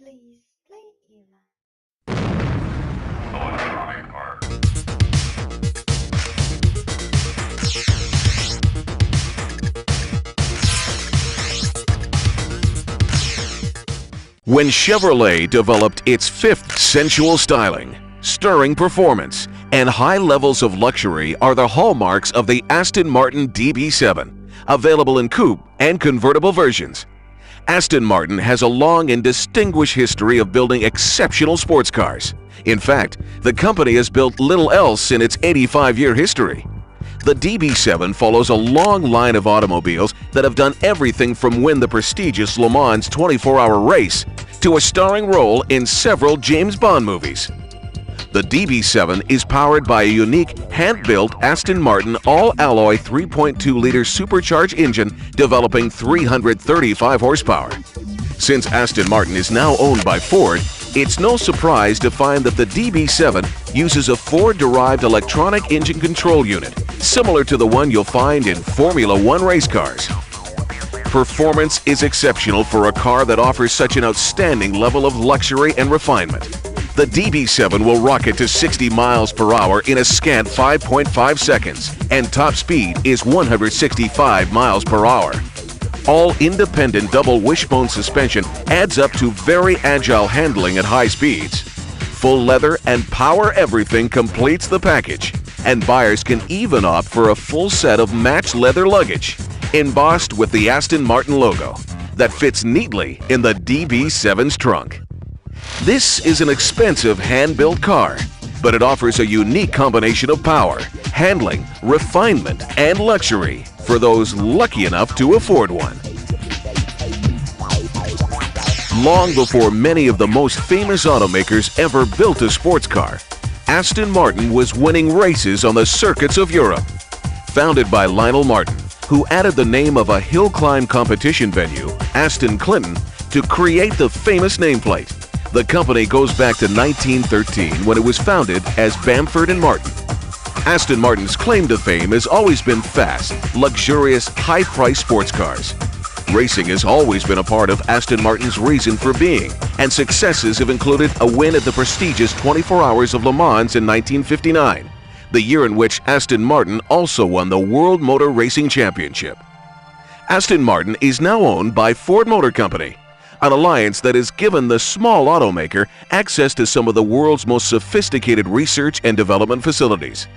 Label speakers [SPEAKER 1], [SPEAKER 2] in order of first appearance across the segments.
[SPEAKER 1] Please play era.
[SPEAKER 2] Electronic art. When Chevrolet developed its fifth sensual styling, stirring performance, and high levels of luxury are the hallmarks of the Aston Martin DB7, available in coupe and convertible versions. Aston Martin has a long and distinguished history of building exceptional sports cars. In fact, the company has built little else in its 85-year history. The DB7 follows a long line of automobiles that have done everything from win the prestigious Le Mans 24-hour race to a starring role in several James Bond movies. The DB7 is powered by a unique hand-built Aston Martin all-alloy 3.2-liter supercharged engine developing 335 horsepower. Since Aston Martin is now owned by Ford, it's no surprise to find that the DB7 uses a Ford-derived electronic engine control unit, similar to the one you'll find in Formula One race cars. Performance is exceptional for a car that offers such an outstanding level of luxury and refinement. The DB7 will rocket to 60 miles per hour in a scant 5.5 seconds, and top speed is 165 miles per hour. All independent double wishbone suspension adds up to very agile handling at high speeds. Full leather and power everything completes the package, and buyers can even opt for a full set of matched leather luggage, embossed with the Aston Martin logo, that fits neatly in the DB7's trunk. This is an expensive hand-built car, but it offers a unique combination of power, handling, refinement, and luxury for those lucky enough to afford one. Long before many of the most famous automakers ever built a sports car, Aston Martin was winning races on the circuits of Europe. Founded by Lionel Martin, who added the name of a hill climb competition venue, Aston Clinton, to create the famous nameplate. The company goes back to 1913 when it was founded as Bamford & Martin. Aston Martin's claim to fame has always been fast, luxurious, high-priced sports cars. Racing has always been a part of Aston Martin's reason for being, and successes have included a win at the prestigious 24 Hours of Le Mans in 1959, the year in which Aston Martin also won the World Motor Racing Championship. Aston Martin is now owned by Ford Motor Company, an alliance that has given the small automaker access to some of the world's most sophisticated research and development facilities.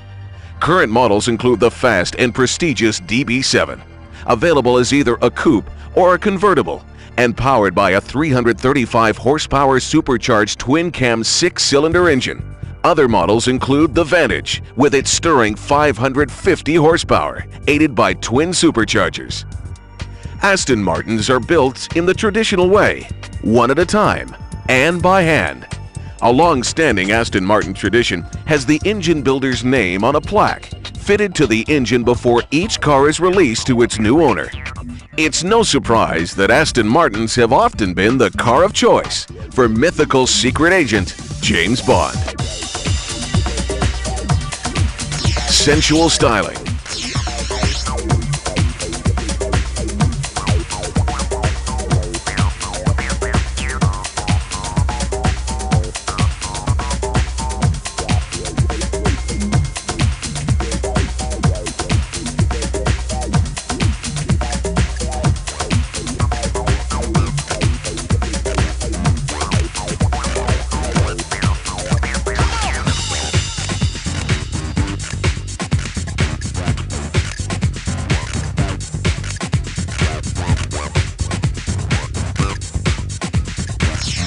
[SPEAKER 2] Current models include the fast and prestigious DB7, available as either a coupe or a convertible, and powered by a 335 horsepower supercharged twin-cam 6-cylinder engine. Other models include the Vantage, with its stirring 550 horsepower, aided by twin superchargers. Aston Martins are built in the traditional way, one at a time, and by hand. A long-standing Aston Martin tradition has the engine builder's name on a plaque, fitted to the engine before each car is released to its new owner. It's no surprise that Aston Martins have often been the car of choice for mythical secret agent James Bond. Sensual styling.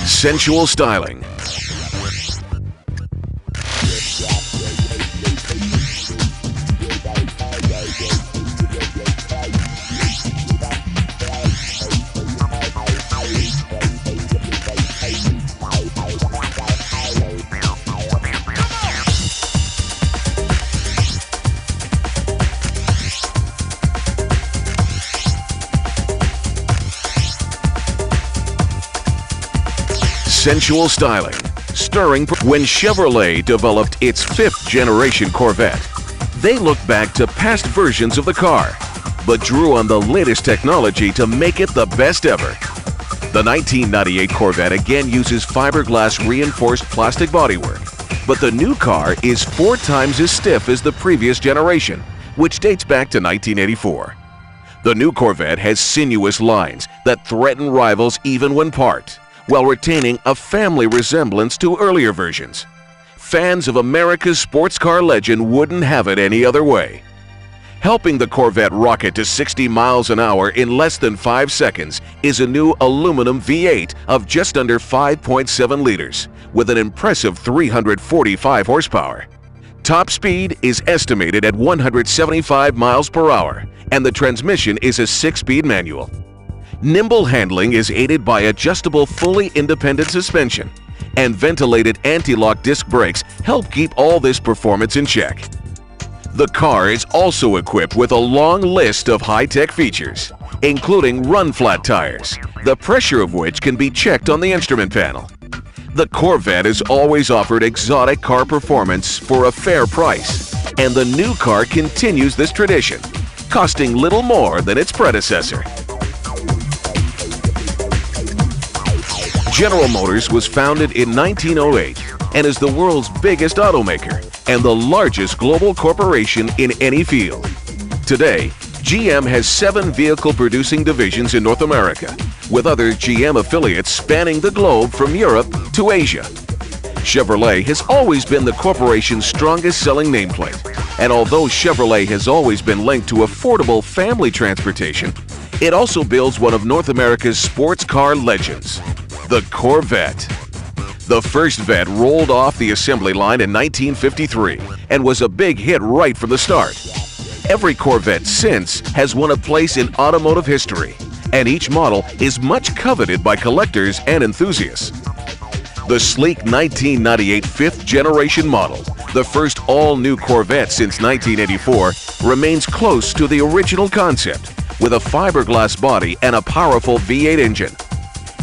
[SPEAKER 2] Sensual styling. Sensual styling, stirring. When Chevrolet developed its fifth-generation Corvette, they looked back to past versions of the car, but drew on the latest technology to make it the best ever. The 1998 Corvette again uses fiberglass reinforced plastic bodywork, but the new car is 4 times as stiff as the previous generation, which dates back to 1984. The new Corvette has sinuous lines that threaten rivals even when parked, while retaining a family resemblance to earlier versions. Fans of America's sports car legend wouldn't have it any other way. Helping the Corvette rocket to 60 miles an hour in less than 5 seconds is a new aluminum V8 of just under 5.7 liters, with an impressive 345 horsepower. Top speed is estimated at 175 miles per hour, and the transmission is a 6-speed manual. Nimble handling is aided by adjustable fully independent suspension, and ventilated anti-lock disc brakes help keep all this performance in check. The car is also equipped with a long list of high-tech features, including run-flat tires, the pressure of which can be checked on the instrument panel. The Corvette has always offered exotic car performance for a fair price, and the new car continues this tradition, costing little more than its predecessor. General Motors was founded in 1908 and is the world's biggest automaker and the largest global corporation in any field. Today, GM has 7 vehicle-producing divisions in North America, with other GM affiliates spanning the globe from Europe to Asia. Chevrolet has always been the corporation's strongest-selling nameplate, and although Chevrolet has always been linked to affordable family transportation, it also builds one of North America's sports car legends, the Corvette. The first Vette rolled off the assembly line in 1953 and was a big hit right from the start. Every Corvette since has won a place in automotive history, and each model is much coveted by collectors and enthusiasts. The sleek 1998 5th generation model, the first all-new Corvette since 1984, remains close to the original concept, with a fiberglass body and a powerful V8 engine.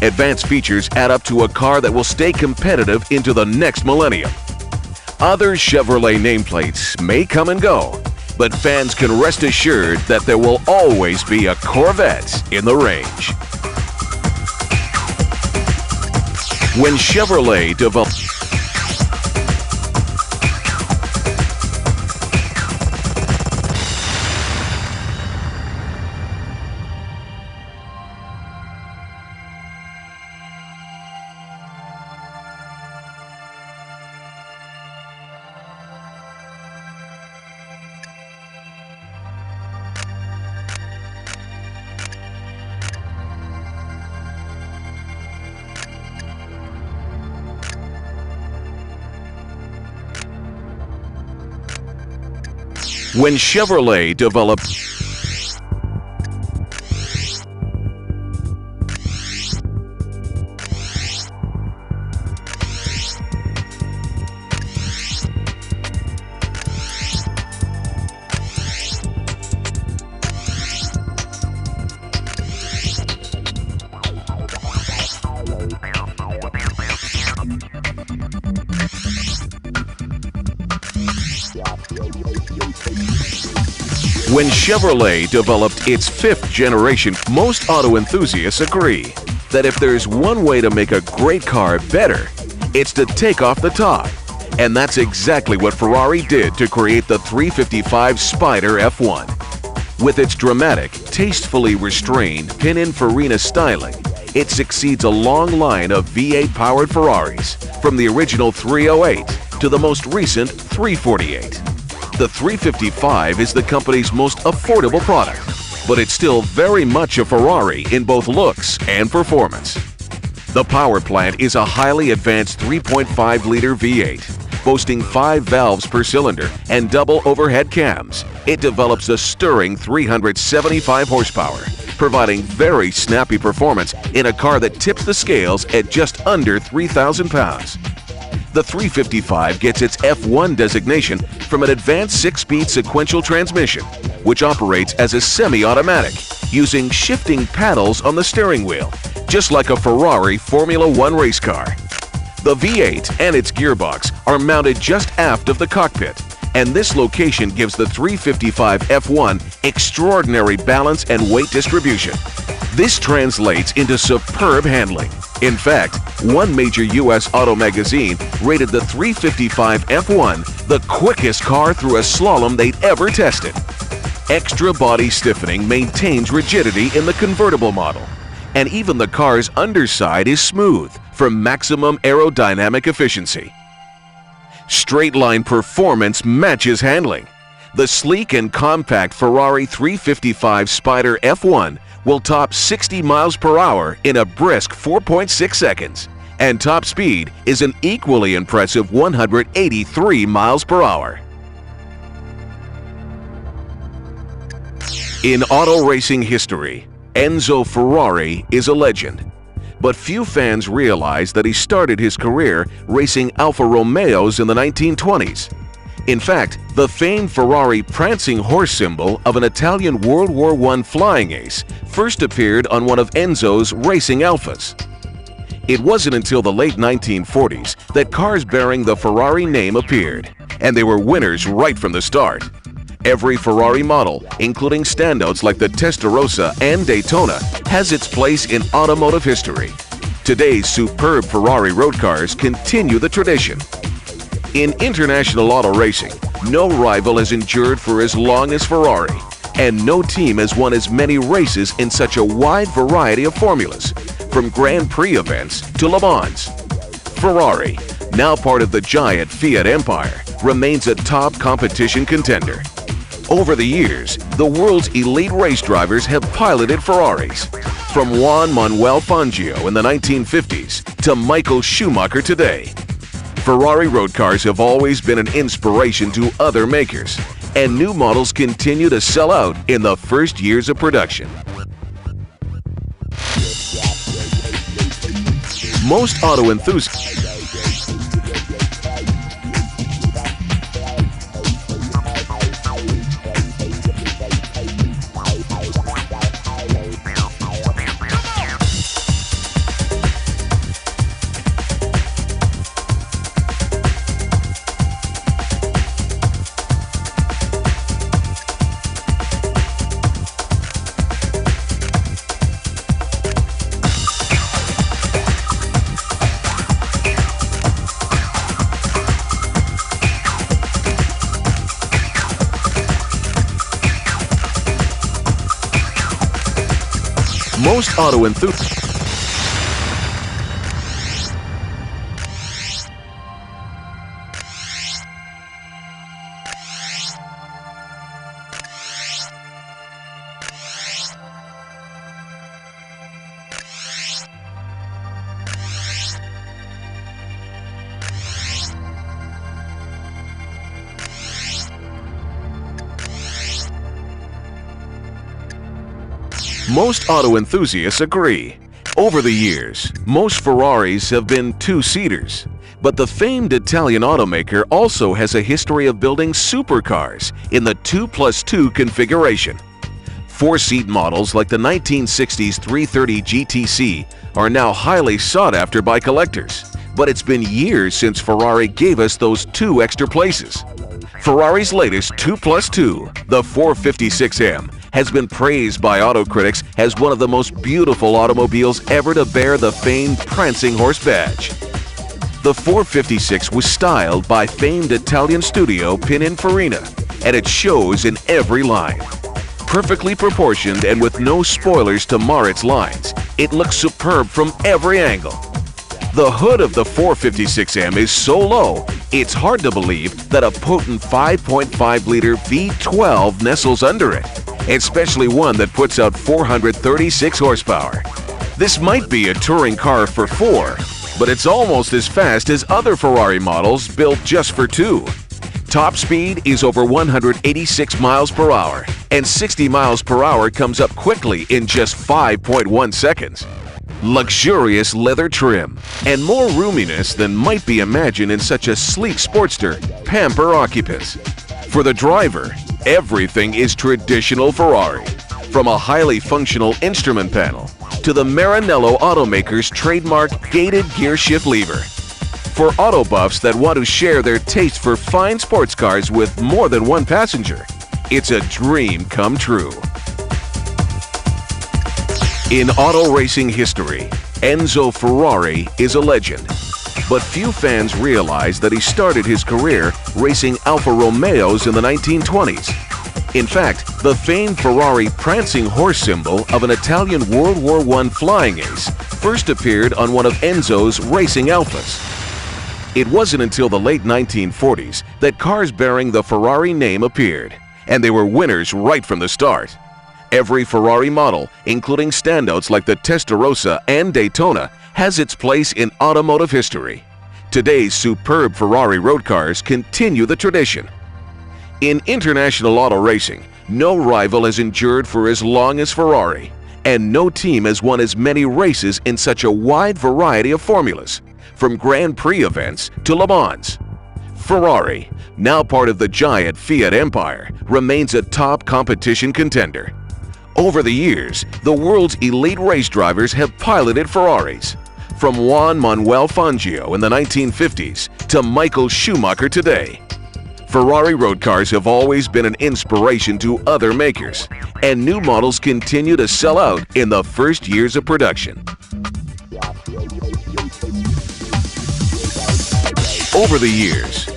[SPEAKER 2] Advanced features add up to a car that will stay competitive into the next millennium. Other Chevrolet nameplates may come and go, but fans can rest assured that there will always be a Corvette in the range. When Chevrolet developed When Chevrolet developed When Chevrolet developed its 5th generation, most auto enthusiasts agree that if there's one way to make a great car better, it's to take off the top. And that's exactly what Ferrari did to create the 355 Spider F1. With its dramatic, tastefully restrained Pininfarina styling, it succeeds a long line of V8-powered Ferraris, from the original 308 to the most recent 348. The 355 is the company's most affordable product, but it's still very much a Ferrari in both looks and performance. The power plant is a highly advanced 3.5-liter V8, boasting 5 valves per cylinder and double overhead cams. It develops a stirring 375 horsepower, providing very snappy performance in a car that tips the scales at just under 3,000 pounds. The 355 gets its F1 designation from an advanced 6-speed sequential transmission, which operates as a semi-automatic, using shifting paddles on the steering wheel, just like a Ferrari Formula One race car. The V8 and its gearbox are mounted just aft of the cockpit, and this location gives the 355 F1 extraordinary balance and weight distribution. This translates into superb handling. In fact, one major U.S. auto magazine rated the 355 F1 the quickest car through a slalom they'd ever tested. Extra body stiffening maintains rigidity in the convertible model, and even the car's underside is smooth for maximum aerodynamic efficiency. Straight-line performance matches handling. The sleek and compact Ferrari 355 Spider F1 will top 60 miles per hour in a brisk 4.6 seconds, and top speed is an equally impressive 183 miles per hour. In auto racing history, Enzo Ferrari is a legend, but few fans realize that he started his career racing Alfa Romeos in the 1920s. In fact, the famed Ferrari prancing horse symbol of an Italian World War I flying ace first appeared on one of Enzo's racing Alfas. It wasn't until the late 1940s that cars bearing the Ferrari name appeared, and they were winners right from the start. Every Ferrari model, including standouts like the Testarossa and Daytona, has its place in automotive history. Today's superb Ferrari road cars continue the tradition. In international auto racing, no rival has endured for as long as Ferrari, and no team has won as many races in such a wide variety of formulas, from Grand Prix events to Le Mans. Ferrari, now part of the giant Fiat empire, remains a top competition contender. Over the years, the world's elite race drivers have piloted Ferraris, from Juan Manuel Fangio in the 1950s to Michael Schumacher today. Ferrari road cars have always been an inspiration to other makers, and new models continue to sell out in the first years of production. Most auto enthusiasts Most auto enthusiasts agree. Over the years, most Ferraris have been two-seaters, but the famed Italian automaker also has a history of building supercars in the 2+2 configuration. Four-seat models like the 1960s 330 GTC are now highly sought after by collectors, but it's been years since Ferrari gave us those two extra places. Ferrari's latest 2+2, the 456M, has been praised by auto critics as one of the most beautiful automobiles ever to bear the famed prancing horse badge. The 456 was styled by famed Italian studio Pininfarina, and it shows in every line. Perfectly proportioned and with no spoilers to mar its lines, it looks superb from every angle. The hood of the 456M is so low, it's hard to believe that a potent 5.5-liter V12 nestles under it, especially one that puts out 436 horsepower. This might be a touring car for four, but it's almost as fast as other Ferrari models built just for two. Top speed is over 186 miles per hour, and 60 miles per hour comes up quickly in just 5.1 seconds. Luxurious leather trim, and more roominess than might be imagined in such a sleek Sportster pamper occupants. For the driver, everything is traditional Ferrari, from a highly functional instrument panel to the Maranello automaker's trademark gated gear shift lever. For auto buffs that want to share their taste for fine sports cars with more than one passenger, it's a dream come true. In auto racing history, Enzo Ferrari is a legend. But few fans realize that he started his career racing Alfa Romeos in the 1920s. In fact, the famed Ferrari prancing horse symbol of an Italian World War I flying ace first appeared on one of Enzo's racing Alfas. It wasn't until the late 1940s that cars bearing the Ferrari name appeared, and they were winners right from the start. Every Ferrari model, including standouts like the Testarossa and Daytona, has its place in automotive history. Today's superb Ferrari road cars continue the tradition. In international auto racing, no rival has endured for as long as Ferrari, and no team has won as many races in such a wide variety of formulas, from Grand Prix events to Le Mans. Ferrari, now part of the giant Fiat empire, remains a top competition contender. Over the years, the world's elite race drivers have piloted Ferraris, from Juan Manuel Fangio in the 1950s to Michael Schumacher today. Ferrari road cars have always been an inspiration to other makers, and new models continue to sell out in the first years of production. Over the years,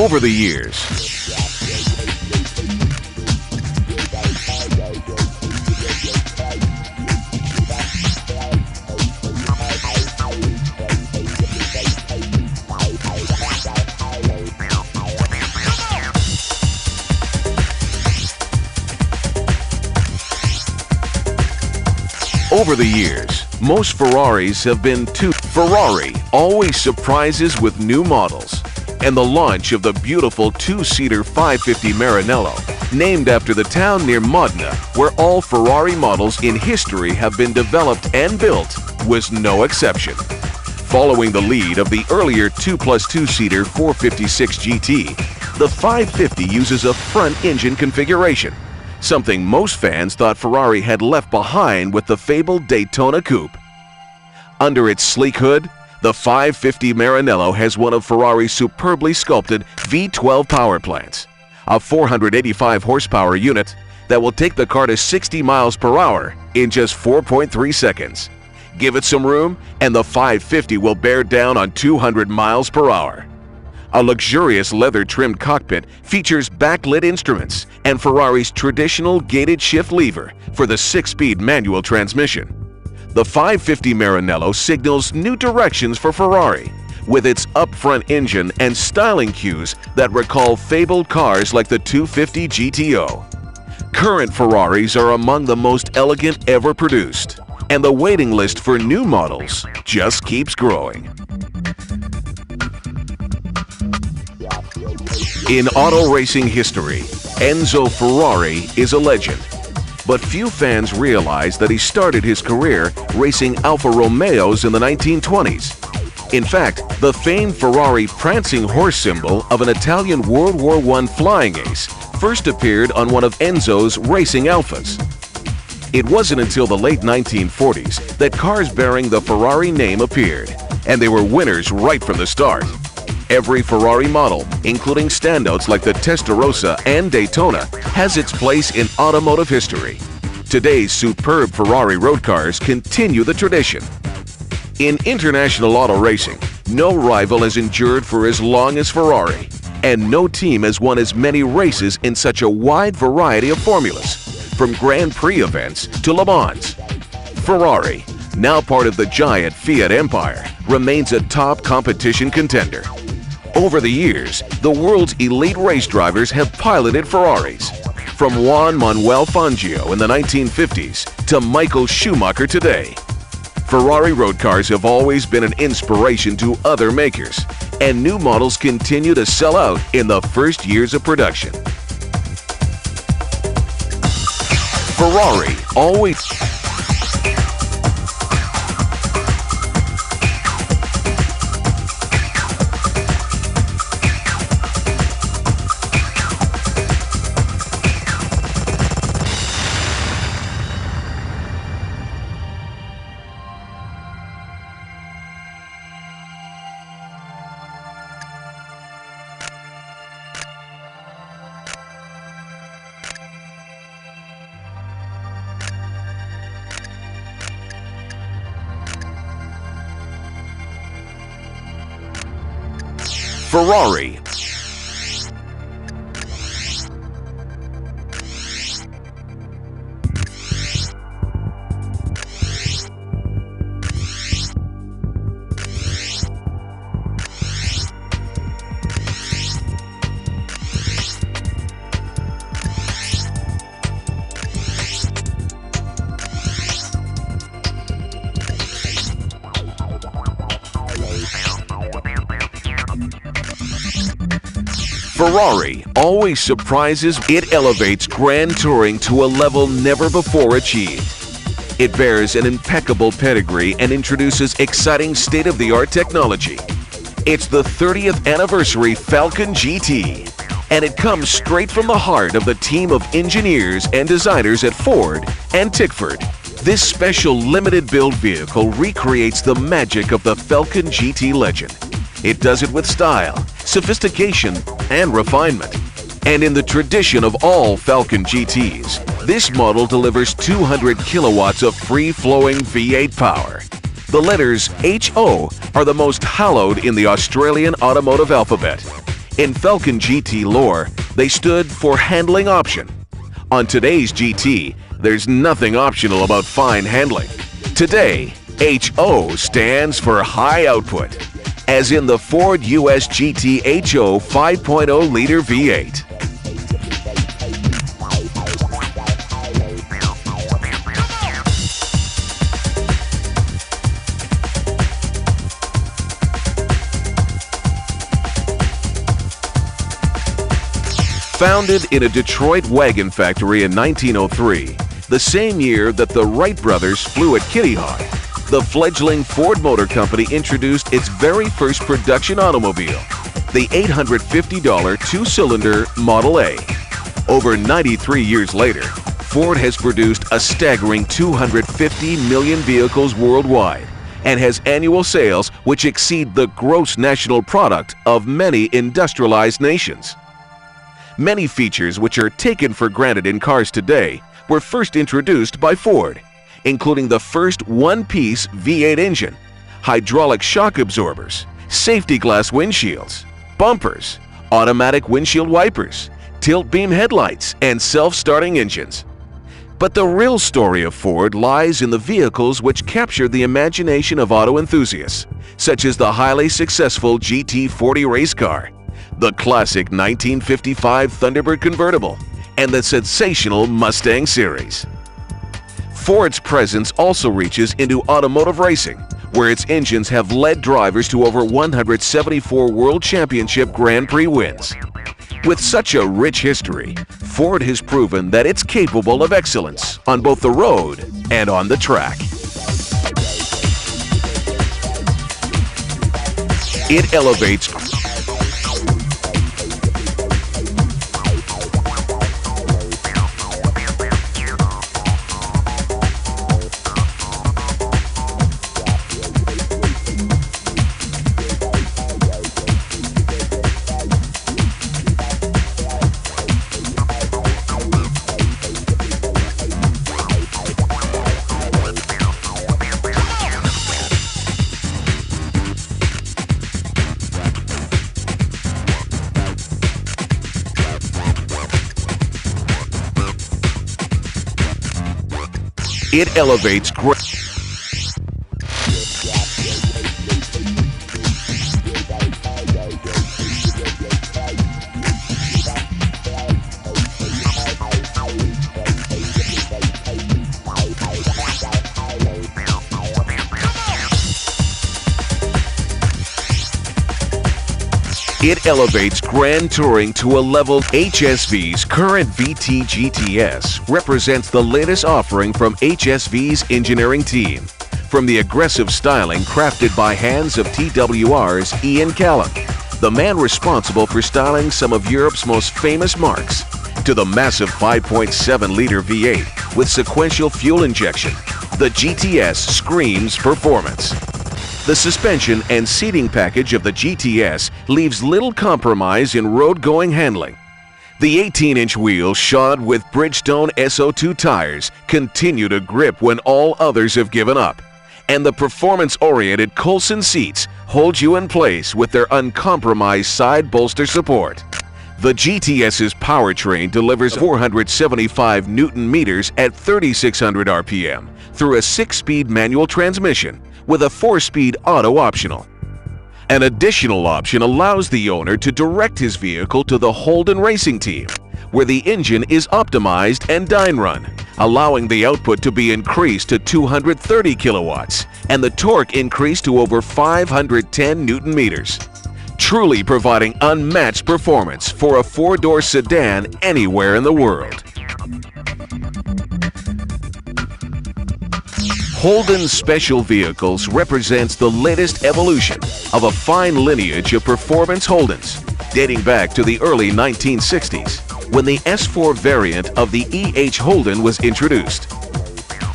[SPEAKER 2] over the years, most Ferraris have been too. Ferrari always surprises with new models, and the launch of the beautiful two-seater 550 Maranello, named after the town near Modena, where all Ferrari models in history have been developed and built, was no exception. Following the lead of the earlier 2+2-seater 456 GT, the 550 uses a front-engine configuration, something most fans thought Ferrari had left behind with the fabled Daytona Coupe. Under its sleek hood, the 550 Maranello has one of Ferrari's superbly sculpted V12 power plants, a 485 horsepower unit that will take the car to 60 miles per hour in just 4.3 seconds. Give it some room and the 550 will bear down on 200 miles per hour. A luxurious leather-trimmed cockpit features backlit instruments and Ferrari's traditional gated shift lever for the 6-speed manual transmission. The 550 Maranello signals new directions for Ferrari, with its up-front engine and styling cues that recall fabled cars like the 250 GTO. Current Ferraris are among the most elegant ever produced, and the waiting list for new models just keeps growing. In auto racing history, Enzo Ferrari is a legend. But few fans realize that he started his career racing Alfa Romeos in the 1920s. In fact, the famed Ferrari prancing horse symbol of an Italian World War I flying ace first appeared on one of Enzo's racing Alfas. It wasn't until the late 1940s that cars bearing the Ferrari name appeared, and they were winners right from the start. Every Ferrari model, including standouts like the Testarossa and Daytona, has its place in automotive history. Today's superb Ferrari road cars continue the tradition. In international auto racing, no rival has endured for as long as Ferrari, and no team has won as many races in such a wide variety of formulas, from Grand Prix events to Le Mans. Ferrari, now part of the giant Fiat empire, remains a top competition contender. Over the years, the world's elite race drivers have piloted Ferraris, from Juan Manuel Fangio in the 1950s to Michael Schumacher today. Ferrari road cars have always been an inspiration to other makers, and new models continue to sell out in the first years of production. Ferrari always Ferrari. Ferrari always surprises. It elevates grand touring to a level never before achieved. It bears an impeccable pedigree and introduces exciting state-of-the-art technology. It's the 30th anniversary Falcon GT, and it comes straight from the heart of the team of engineers and designers at Ford and Tickford. This special limited build vehicle recreates the magic of the Falcon GT legend. It does it with style, sophistication, and refinement. And in the tradition of all Falcon GTs, this model delivers 200 kilowatts of free-flowing V8 power. The letters HO are the most hallowed in the Australian automotive alphabet. In Falcon GT lore, they stood for handling option. On today's GT, there's nothing optional about fine handling. Today, HO stands for high output, as in the Ford US GT HO 5.0-liter V8. Founded in a Detroit wagon factory in 1903, the same year that the Wright brothers flew at Kitty Hawk, the fledgling Ford Motor Company introduced its very first production automobile, the $850 two-cylinder Model A. Over 93 years later, Ford has produced a staggering 250 million vehicles worldwide and has annual sales which exceed the gross national product of many industrialized nations. Many features which are taken for granted in cars today were first introduced by Ford, including the first one-piece V8 engine, hydraulic shock absorbers, safety glass windshields, bumpers, automatic windshield wipers, tilt beam headlights, and self-starting engines. But the real story of Ford lies in the vehicles which captured the imagination of auto enthusiasts, such as the highly successful GT40 race car, the classic 1955 Thunderbird convertible, and the sensational Mustang series. Ford's presence also reaches into automotive racing, where its engines have led drivers to over 174 World Championship Grand Prix wins. With such a rich history, Ford has proven that it's capable of excellence on both the road and on the track. It elevates It elevates great. It elevates grand touring to a level. HSV's current VT GTS represents the latest offering from HSV's engineering team. From the aggressive styling crafted by hands of TWR's Ian Callum, the man responsible for styling some of Europe's most famous marques, to the massive 5.7-liter V8 with sequential fuel injection, the GTS screams performance. The suspension and seating package of the GTS leaves little compromise in road-going handling. The 18-inch wheels shod with Bridgestone SO2 tires continue to grip when all others have given up. And the performance-oriented Coulson seats hold you in place with their uncompromised side bolster support. The GTS's powertrain delivers 475 Newton-meters at 3,600 RPM through a 6-speed manual transmission with a 4-speed auto optional. An additional option allows the owner to direct his vehicle to the Holden Racing Team, where the engine is optimized and dyno run, allowing the output to be increased to 230 kilowatts and the torque increased to over 510 Newton-meters, truly providing unmatched performance for a 4-door sedan anywhere in the world. Holden Special Vehicles represents the latest evolution of a fine lineage of performance Holdens, dating back to the early 1960s, when the S4 variant of the EH Holden was introduced.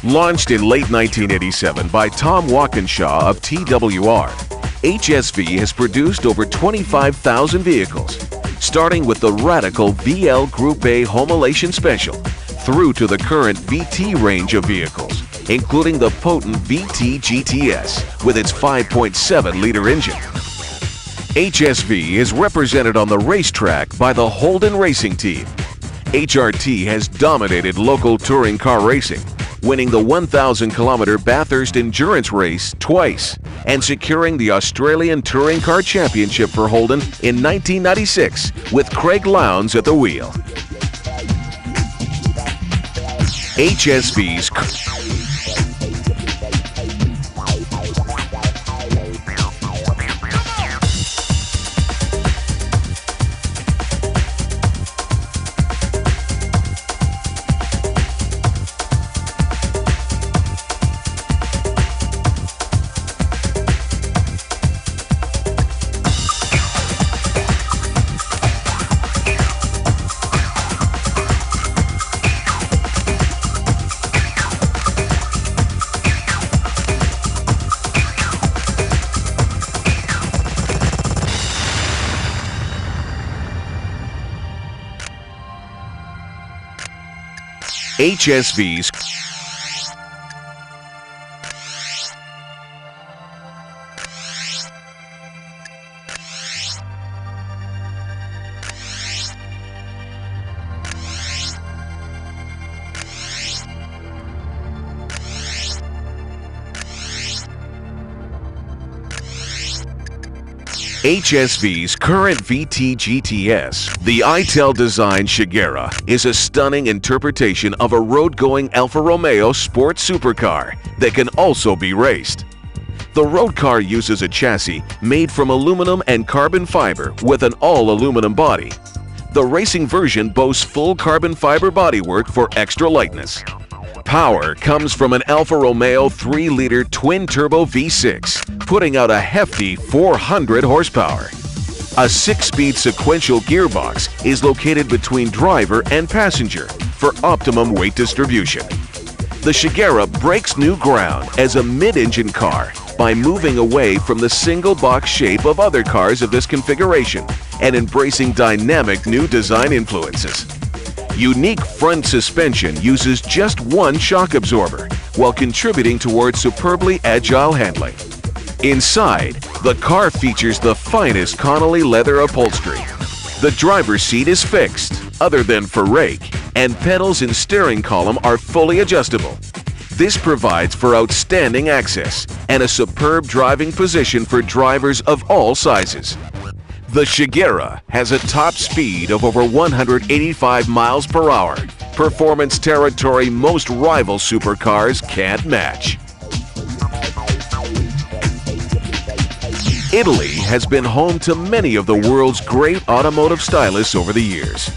[SPEAKER 2] Launched in late 1987 by Tom Walkinshaw of TWR, HSV has produced over 25,000 vehicles, starting with the radical VL Group A Homolation Special through to the current VT range of vehicles, including the potent VT GTS with its 5.7-liter engine. HSV is represented on the racetrack by the Holden Racing Team. HRT has dominated local touring car racing, winning the 1,000-kilometer Bathurst Endurance Race twice and securing the Australian Touring Car Championship for Holden in 1996 with Craig Lowndes at the wheel. HSV's HSV's HSV's current VT GTS, the Italdesign Scighera, is a stunning interpretation of a road-going Alfa Romeo sports supercar that can also be raced. The road car uses a chassis made from aluminum and carbon fiber with an all-aluminum body. The racing version boasts full carbon fiber bodywork for extra lightness. Power comes from an Alfa Romeo 3-liter twin-turbo V6, putting out a hefty 400 horsepower. A 6-speed sequential gearbox is located between driver and passenger for optimum weight distribution. The Scighera breaks new ground as a mid-engine car by moving away from the single-box shape of other cars of this configuration and embracing dynamic new design influences. Unique front suspension uses just one shock absorber while contributing towards superbly agile handling. Inside, the car features the finest Connolly leather upholstery. The driver's seat is fixed, other than for rake, and pedals and steering column are fully adjustable. This provides for outstanding access and a superb driving position for drivers of all sizes. The Scighera has a top speed of over 185 miles per hour, performance territory most rival supercars can't match. Italy has been home to many of the world's great automotive stylists over the years.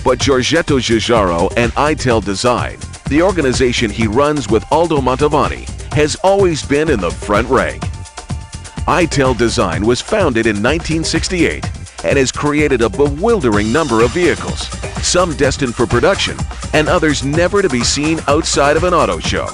[SPEAKER 2] But Giorgetto Giugiaro and Italdesign, the organization he runs with Aldo Mantovani, has always been in the front rank. Italdesign was founded in 1968 and has created a bewildering number of vehicles, some destined for production and others never to be seen outside of an auto show.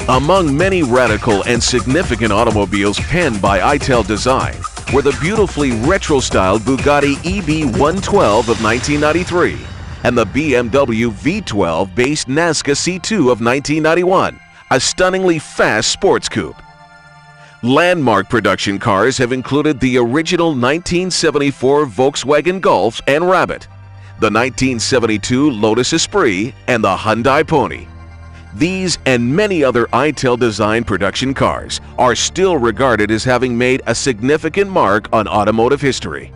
[SPEAKER 2] Among many radical and significant automobiles penned by Italdesign were the beautifully retro-styled Bugatti EB112 of 1993 and the BMW V12-based Nazca C2 of 1991, a stunningly fast sports coupe. Landmark production cars have included the original 1974 Volkswagen Golf and Rabbit, the 1972 Lotus Esprit, and the Hyundai Pony. These and many other Italdesign production cars are still regarded as having made a significant mark on automotive history.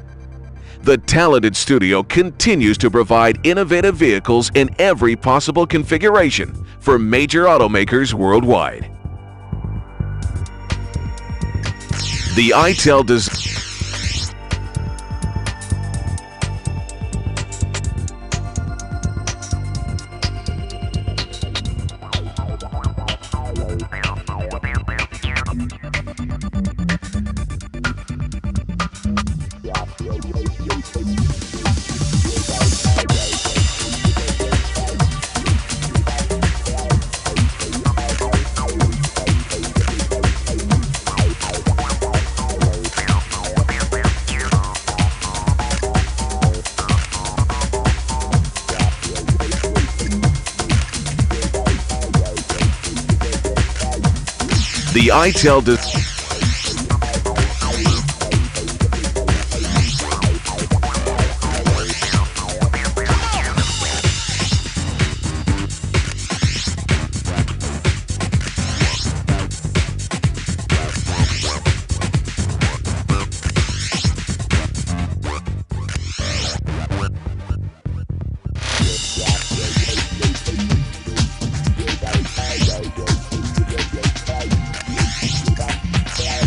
[SPEAKER 2] The talented studio continues to provide innovative vehicles in every possible configuration for major automakers worldwide.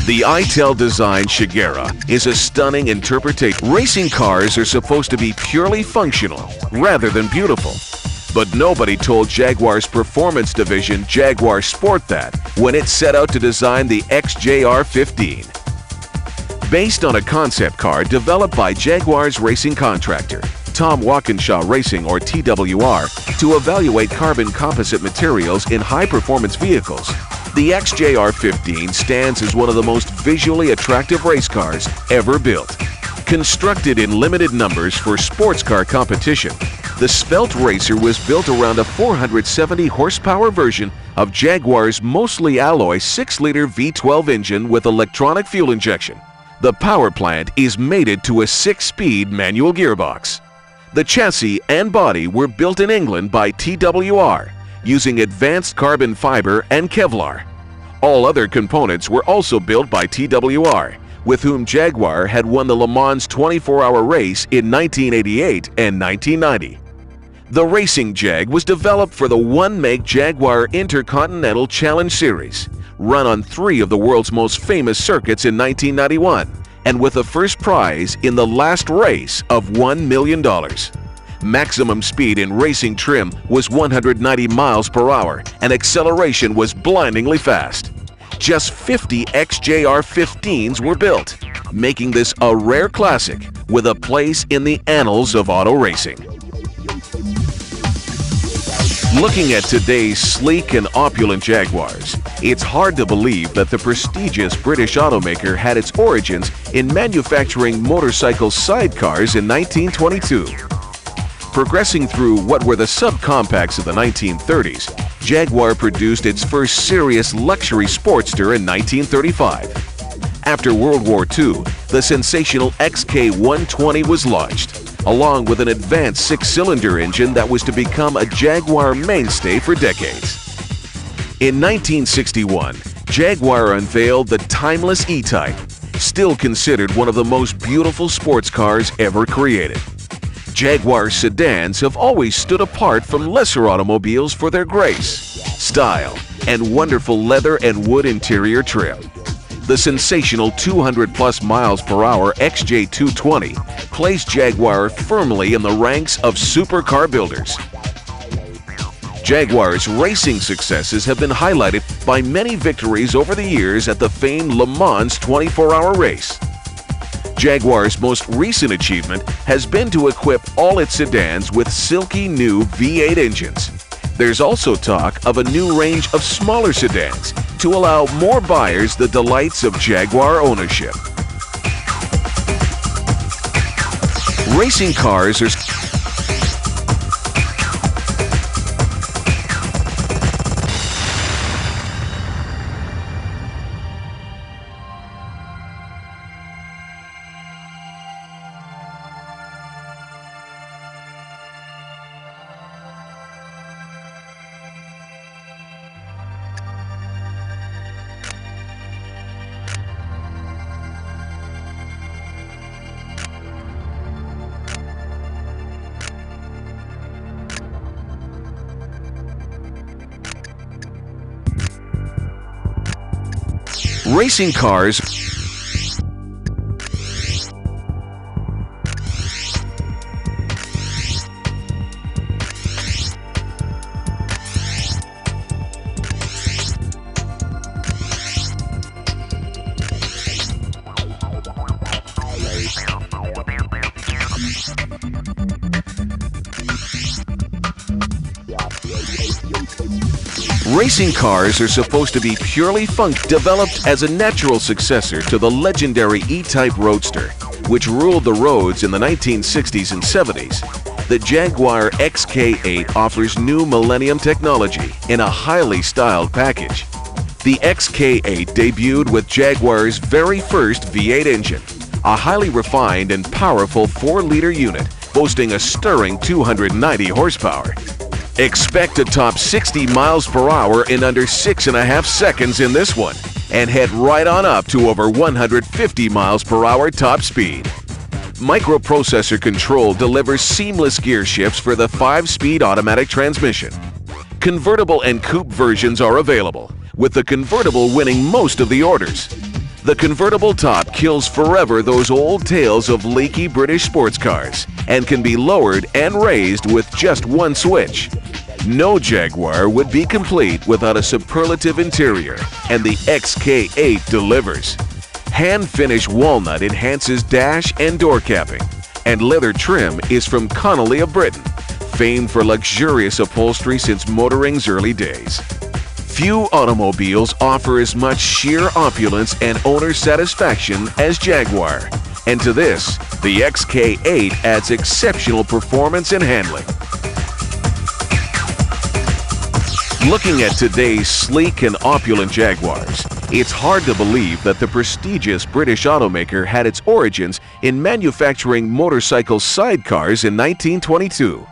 [SPEAKER 2] The Italdesign Scighera is a stunning interpretation. Racing cars are supposed to be purely functional rather than beautiful. But nobody told Jaguar's performance division, Jaguar Sport, that when it set out to design the XJR-15. Based on a concept car developed by Jaguar's racing contractor, Tom Walkinshaw Racing, or TWR, to evaluate carbon composite materials in high-performance vehicles, the XJR-15 stands as one of the most visually attractive race cars ever built. Constructed in limited numbers for sports car competition, the Svelte Racer was built around a 470 horsepower version of Jaguar's mostly alloy 6-liter V12 engine with electronic fuel injection. The power plant is mated to a 6-speed manual gearbox. The chassis and body were built in England by TWR, using advanced carbon fiber and Kevlar. All other components were also built by TWR, with whom Jaguar had won the Le Mans 24-hour race in 1988 and 1990. The Racing Jag was developed for the one-make Jaguar Intercontinental Challenge Series, run on 3 of the world's most famous circuits in 1991, and with a first prize in the last race of $1 million. Maximum speed in racing trim was 190 miles per hour, and acceleration was blindingly fast. Just 50 XJR-15s were built, making this a rare classic with a place in the annals of auto racing. Looking at today's sleek and opulent Jaguars, it's hard to believe that the prestigious British automaker had its origins in manufacturing motorcycle sidecars in 1922. Progressing through what were the subcompacts of the 1930s, Jaguar produced its first serious luxury sportster in 1935. After World War II, the sensational XK120 was launched, along with an advanced 6-cylinder engine that was to become a Jaguar mainstay for decades. In 1961, Jaguar unveiled the timeless E-Type, still considered one of the most beautiful sports cars ever created. Jaguar sedans have always stood apart from lesser automobiles for their grace, style, and wonderful leather and wood interior trim. The sensational 200+ miles per hour XJ220 placed Jaguar firmly in the ranks of supercar builders. Jaguar's racing successes have been highlighted by many victories over the years at the famed Le Mans 24-hour race. Jaguar's most recent achievement has been to equip all its sedans with silky new V8 engines. There's also talk of a new range of smaller sedans to allow more buyers the delights of Jaguar ownership. Racing cars are Racing cars Racing cars are supposed to be purely funky, developed as a natural successor to the legendary E-Type Roadster, which ruled the roads in the 1960s and 70s. The Jaguar XK8 offers new Millennium technology in a highly styled package. The XK8 debuted with Jaguar's very first V8 engine, a highly refined and powerful 4-liter unit boasting a stirring 290 horsepower. Expect to top 60 miles per hour in under 6.5 seconds in this one, and head right on up to over 150 miles per hour top speed. Microprocessor control delivers seamless gear shifts for the 5-speed automatic transmission. Convertible and coupe versions are available, with the convertible winning most of the orders. The convertible top kills forever those old tales of leaky British sports cars and can be lowered and raised with just one switch. No Jaguar would be complete without a superlative interior, and the XK8 delivers. Hand-finished walnut enhances dash and door capping, and leather trim is from Connolly of Britain, famed for luxurious upholstery since motoring's early days. Few automobiles offer as much sheer opulence and owner satisfaction as Jaguar, and to this, the XK8 adds exceptional performance and handling. Looking at today's sleek and opulent Jaguars, it's hard to believe that the prestigious British automaker had its origins in manufacturing motorcycle sidecars in 1922.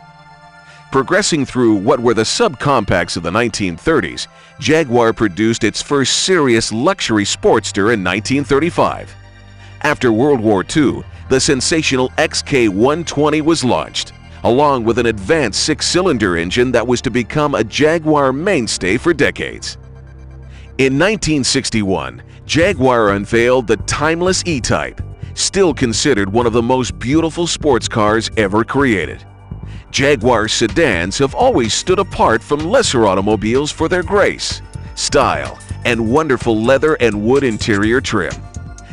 [SPEAKER 2] Progressing through what were the subcompacts of the 1930s, Jaguar produced its first serious luxury sportster in 1935. After World War II, the sensational XK120 was launched, along with an advanced 6-cylinder engine that was to become a Jaguar mainstay for decades. In 1961, Jaguar unveiled the timeless E-Type, still considered one of the most beautiful sports cars ever created. Jaguar sedans have always stood apart from lesser automobiles for their grace, style, and wonderful leather and wood interior trim.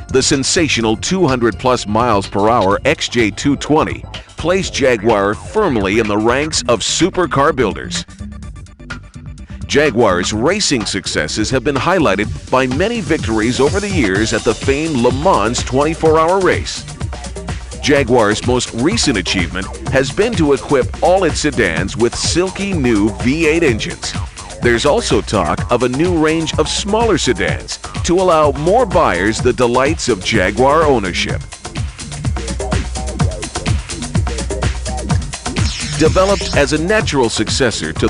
[SPEAKER 2] The sensational 200+ miles per hour XJ220 placed Jaguar firmly in the ranks of supercar builders. Jaguar's racing successes have been highlighted by many victories over the years at the famed Le Mans 24-hour race. Jaguar's most recent achievement has been to equip all its sedans with silky new V8 engines. There's also talk of a new range of smaller sedans to allow more buyers the delights of Jaguar ownership. Developed as a natural successor to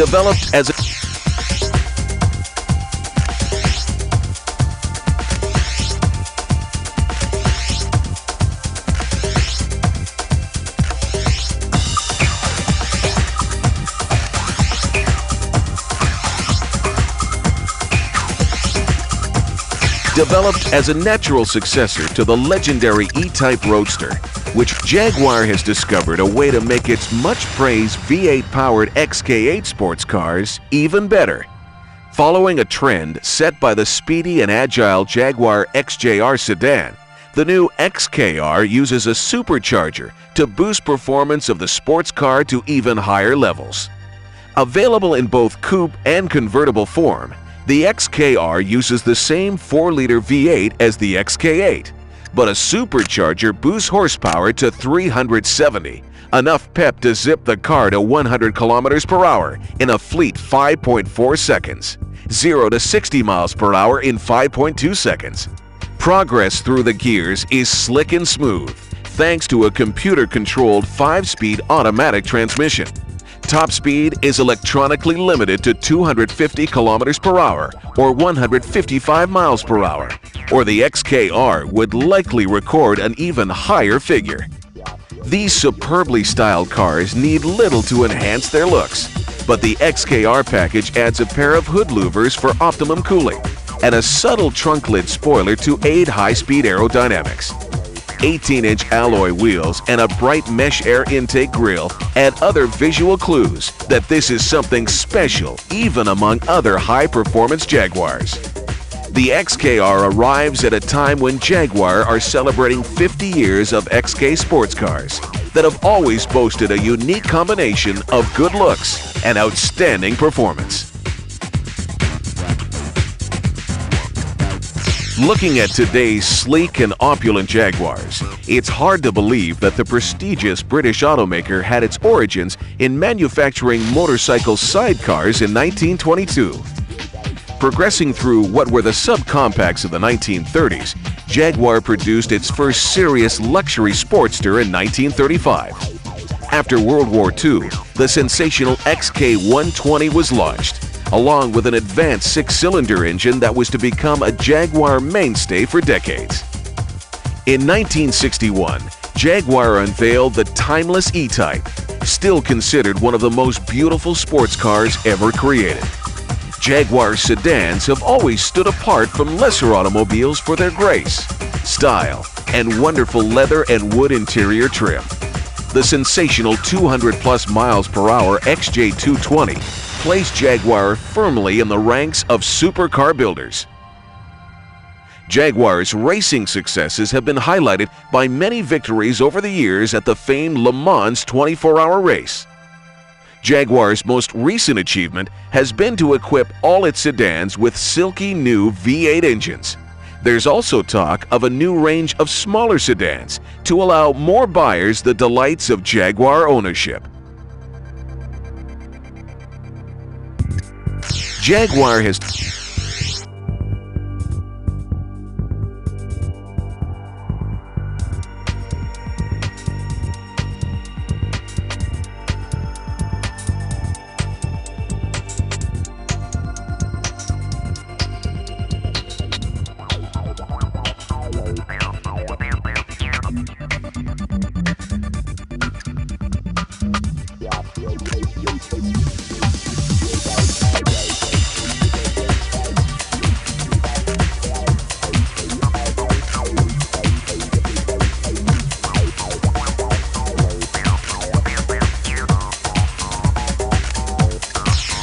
[SPEAKER 2] Developed as a Developed as a natural successor to the legendary E-Type Roadster, which Jaguar has discovered a way to make its much-praised V8-powered XK8 sports cars even better. Following a trend set by the speedy and agile Jaguar XJR sedan, the new XKR uses a supercharger to boost performance of the sports car to even higher levels. Available in both coupe and convertible form, the XKR uses the same 4-liter V8 as the XK8, but a supercharger boosts horsepower to 370, enough pep to zip the car to 100 kilometers per hour in a fleet 5.4 seconds, 0 to 60 miles per hour in 5.2 seconds. Progress through the gears is slick and smooth, thanks to a computer-controlled 5-speed automatic transmission. Top speed is electronically limited to 250 kilometers per hour or 155 miles per hour, or the XKR would likely record an even higher figure. These superbly styled cars need little to enhance their looks, but the XKR package adds a pair of hood louvers for optimum cooling and a subtle trunk lid spoiler to aid high-speed aerodynamics. 18-inch alloy wheels and a bright mesh air intake grille add other visual clues that this is something special even among other high-performance Jaguars. The XKR arrives at a time when Jaguar are celebrating 50 years of XK sports cars that have always boasted a unique combination of good looks and outstanding performance. Looking at today's sleek and opulent Jaguars, it's hard to believe that the prestigious British automaker had its origins in manufacturing motorcycle sidecars in 1922. Progressing through what were the subcompacts of the 1930s, Jaguar produced its first serious luxury sportster in 1935. After World War II, the sensational XK120 was launched, along with an advanced 6-cylinder engine that was to become a Jaguar mainstay for decades. In 1961, Jaguar unveiled the timeless E-Type, still considered one of the most beautiful sports cars ever created. Jaguar sedans have always stood apart from lesser automobiles for their grace, style, and wonderful leather and wood interior trim. The sensational 200-plus miles per hour XJ220 placed Jaguar firmly in the ranks of supercar builders. Jaguar's racing successes have been highlighted by many victories over the years at the famed Le Mans 24-hour race. Jaguar's most recent achievement has been to equip all its sedans with silky new V8 engines. There's also talk of a new range of smaller sedans to allow more buyers the delights of Jaguar ownership. Jaguar has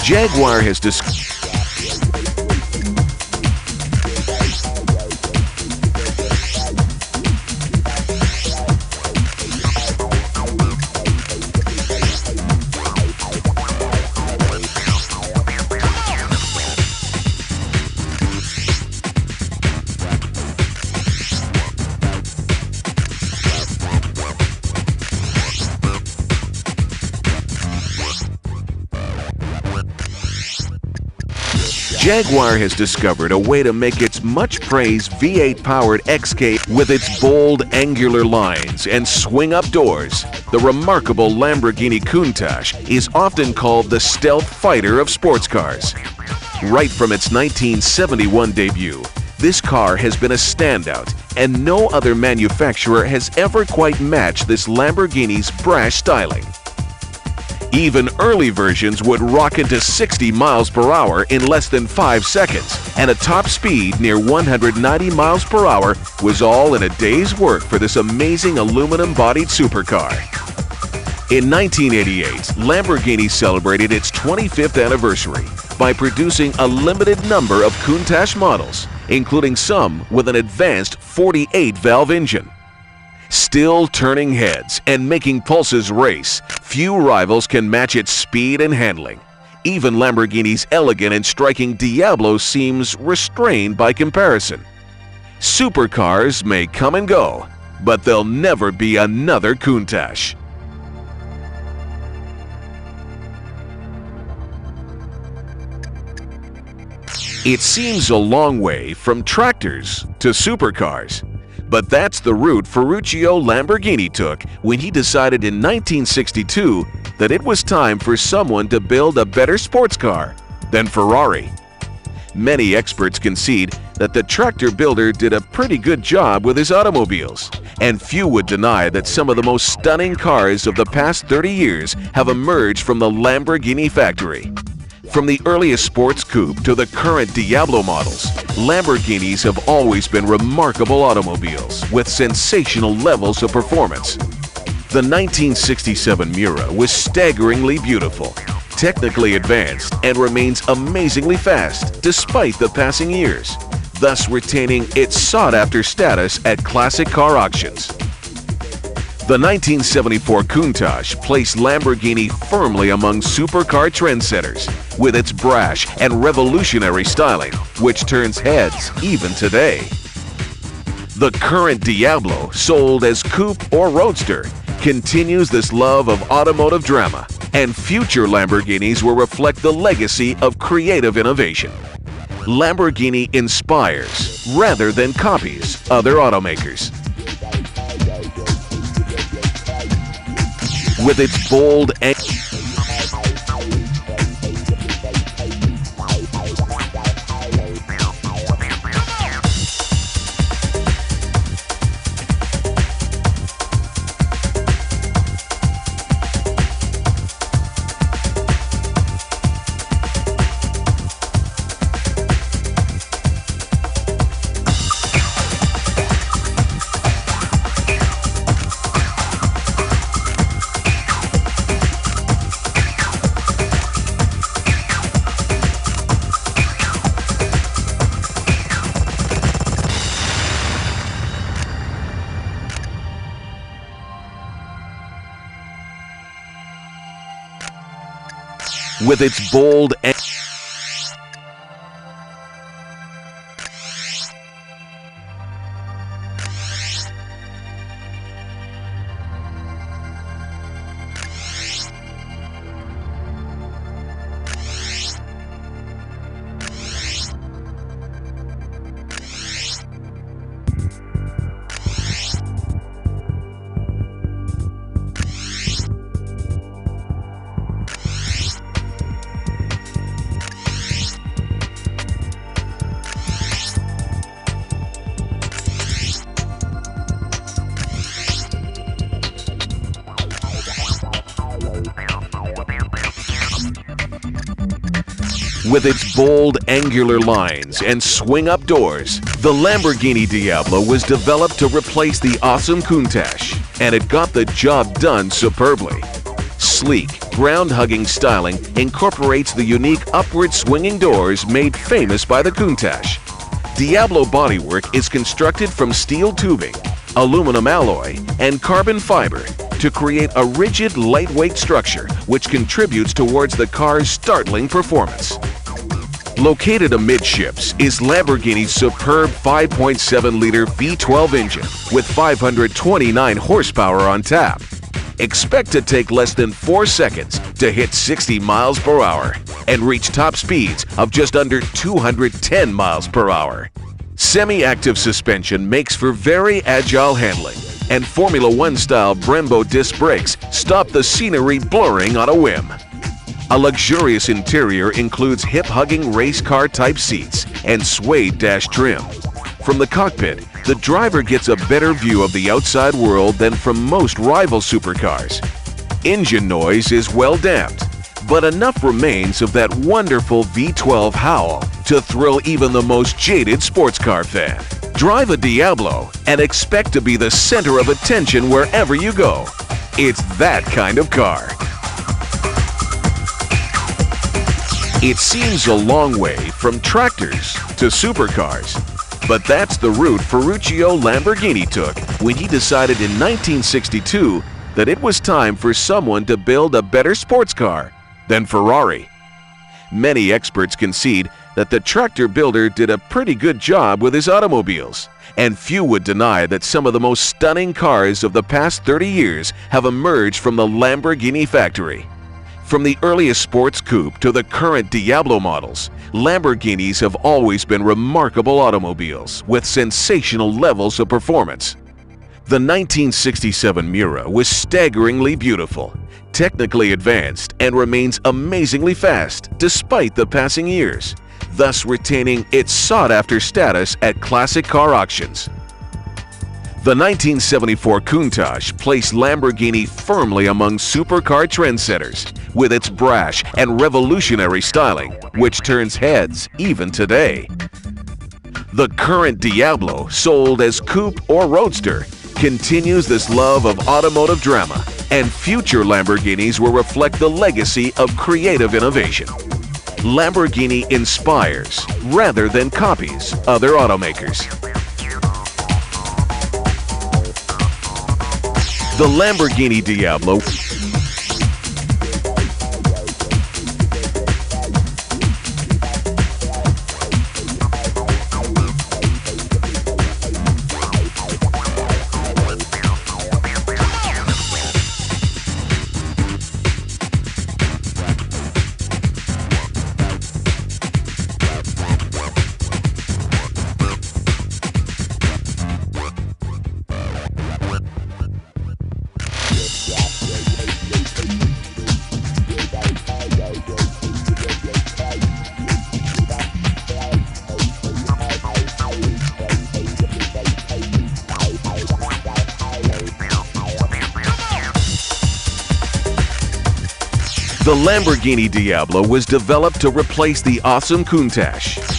[SPEAKER 2] Jaguar has Jaguar has discovered a way to make its much-praised V8-powered XK with its bold, angular lines and swing-up doors. The remarkable Lamborghini Countach is often called the stealth fighter of sports cars. Right from its 1971 debut, this car has been a standout, and no other manufacturer has ever quite matched this Lamborghini's brash styling. Even early versions would rock into 60 miles per hour in less than 5 seconds, and a top speed near 190 miles per hour was all in a day's work for this amazing aluminum-bodied supercar. In 1988, Lamborghini celebrated its 25th anniversary by producing a limited number of Countach models, including some with an advanced 48-valve engine. Still turning heads and making pulses race, few rivals can match its speed and handling. Even Lamborghini's elegant and striking Diablo seems restrained by comparison. Supercars may come and go, but there'll never be another Countach. It seems a long way from tractors to supercars. But that's the route Ferruccio Lamborghini took when he decided in 1962 that it was time for someone to build a better sports car than Ferrari. Many experts concede that the tractor builder did a pretty good job with his automobiles, and few would deny that some of the most stunning cars of the past 30 years have emerged from the Lamborghini factory. From the earliest sports coupe to the current Diablo models, Lamborghinis have always been remarkable automobiles with sensational levels of performance. The 1967 Miura was staggeringly beautiful, technically advanced, and remains amazingly fast despite the passing years, thus retaining its sought-after status at classic car auctions. The 1974 Countach placed Lamborghini firmly among supercar trendsetters with its brash and revolutionary styling, which turns heads even today. The current Diablo, sold as coupe or roadster, continues this love of automotive drama, and future Lamborghinis will reflect the legacy of creative innovation. Lamborghini inspires rather than copies other automakers. With its bold and with its bold and with its bold, angular lines and swing-up doors, the Lamborghini Diablo was developed to replace the awesome Countach, and it got the job done superbly. Sleek, ground-hugging styling incorporates the unique upward swinging doors made famous by the Countach. Diablo bodywork is constructed from steel tubing, aluminum alloy, and carbon fiber to create a rigid, lightweight structure which contributes towards the car's startling performance. Located amidships is Lamborghini's superb 5.7-liter V12 engine with 529 horsepower on tap. Expect to take less than 4 seconds to hit 60 miles per hour and reach top speeds of just under 210 miles per hour. Semi-active suspension makes for very agile handling, and Formula One-style Brembo disc brakes stop the scenery blurring on a whim. A luxurious interior includes hip-hugging race car-type seats and suede dash trim. From the cockpit, the driver gets a better view of the outside world than from most rival supercars. Engine noise is well damped, but enough remains of that wonderful V12 howl to thrill even the most jaded sports car fan. Drive a Diablo and expect to be the center of attention wherever you go. It's that kind of car. It seems a long way from tractors to supercars, but that's the route Ferruccio Lamborghini took when he decided in 1962 that it was time for someone to build a better sports car than Ferrari. Many experts concede that the tractor builder did a pretty good job with his automobiles, and few would deny that some of the most stunning cars of the past 30 years have emerged from the Lamborghini factory. From the earliest sports coupe to the current Diablo models, Lamborghinis have always been remarkable automobiles with sensational levels of performance. The 1967 Miura was staggeringly beautiful, technically advanced, and remains amazingly fast despite the passing years, thus retaining its sought-after status at classic car auctions. The 1974 Countach placed Lamborghini firmly among supercar trendsetters with its brash and revolutionary styling, which turns heads even today. The current Diablo, sold as coupe or roadster, continues this love of automotive drama, and future Lamborghinis will reflect the legacy of creative innovation. Lamborghini inspires rather than copies other automakers. The Lamborghini Diablo The Lamborghini Diablo was developed to replace the awesome Countach.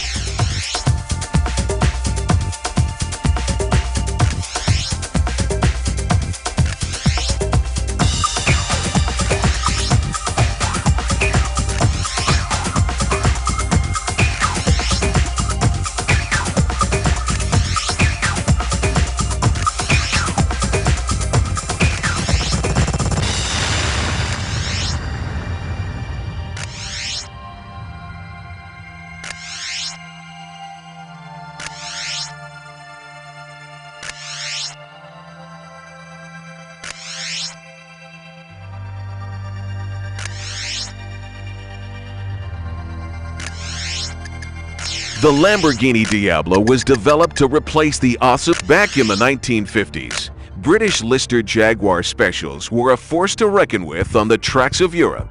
[SPEAKER 2] The Lamborghini Diablo was developed to replace the awesome. Back in the 1950s, British Lister Jaguar Specials were a force to reckon with on the tracks of Europe.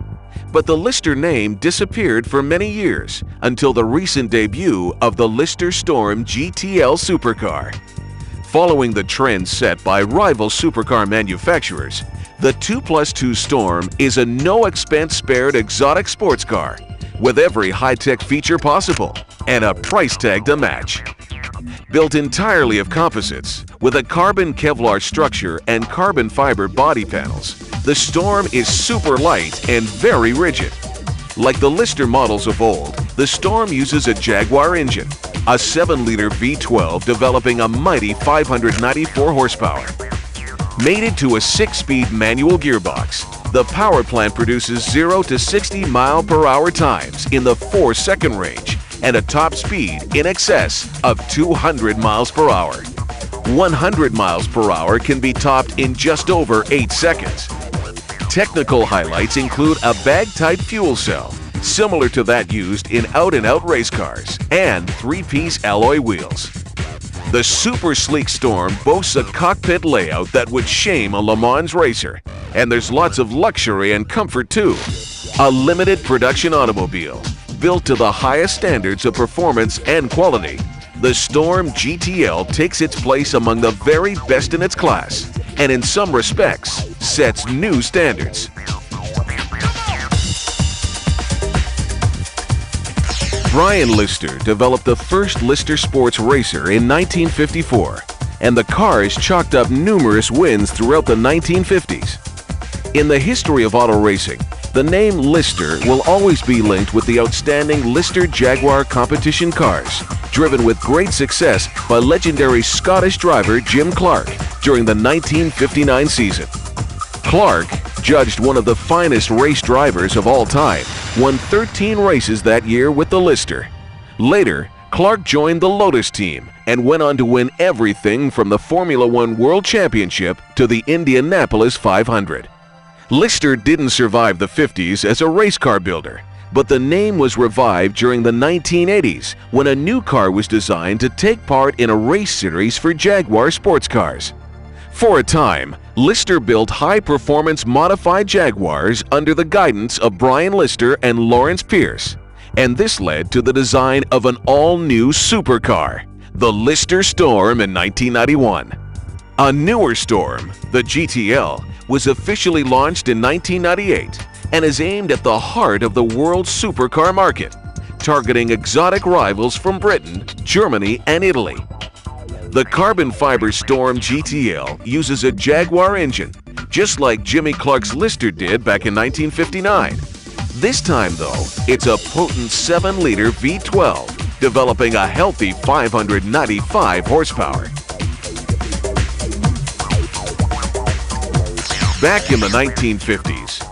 [SPEAKER 2] But the Lister name disappeared for many years until the recent debut of the Lister Storm GTL supercar. Following the trend set by rival supercar manufacturers, the 2+2 Storm is a no-expense-spared exotic sports car with every high-tech feature possible and a price tag to match. Built entirely of composites, with a carbon Kevlar structure and carbon fiber body panels, the Storm is super light and very rigid. Like the Lister models of old, the Storm uses a Jaguar engine, a 7-liter V12 developing a mighty 594 horsepower. Mated to a 6-speed manual gearbox, the power plant produces 0 to 60 mile/hour times in the 4-second range and a top speed in excess of 200 miles per hour. 100 miles per hour can be topped in just over 8 seconds. Technical highlights include a bag-type fuel cell, similar to that used in out-and-out race cars, and three-piece alloy wheels. The super sleek Storm boasts a cockpit layout that would shame a Le Mans racer, and there's lots of luxury and comfort too. A limited production automobile, built to the highest standards of performance and quality, the Storm GTL takes its place among the very best in its class, and in some respects, sets new standards. Brian Lister developed the first Lister Sports racer in 1954, and the cars chalked up numerous wins throughout the 1950s. In the history of auto racing, the name Lister will always be linked with the outstanding Lister Jaguar competition cars, driven with great success by legendary Scottish driver Jim Clark during the 1959 season. Clark, judged one of the finest race drivers of all time, won 13 races that year with the Lister. Later, Clark joined the Lotus team and went on to win everything from the Formula One World Championship to the Indianapolis 500. Lister didn't survive the 50s as a race car builder, but the name was revived during the 1980s when a new car was designed to take part in a race series for Jaguar sports cars. For a time, Lister built high-performance modified Jaguars under the guidance of Brian Lister and Lawrence Pierce, and this led to the design of an all-new supercar, the Lister Storm in 1991. A newer Storm, the GTL, was officially launched in 1998 and is aimed at the heart of the world's supercar market, targeting exotic rivals from Britain, Germany, and Italy. The carbon fiber Storm GTL uses a Jaguar engine, just like Jimmy Clark's Lister did back in 1959. This time, though, it's a potent 7-liter V12, developing a healthy 595 horsepower. Back in the 1950s,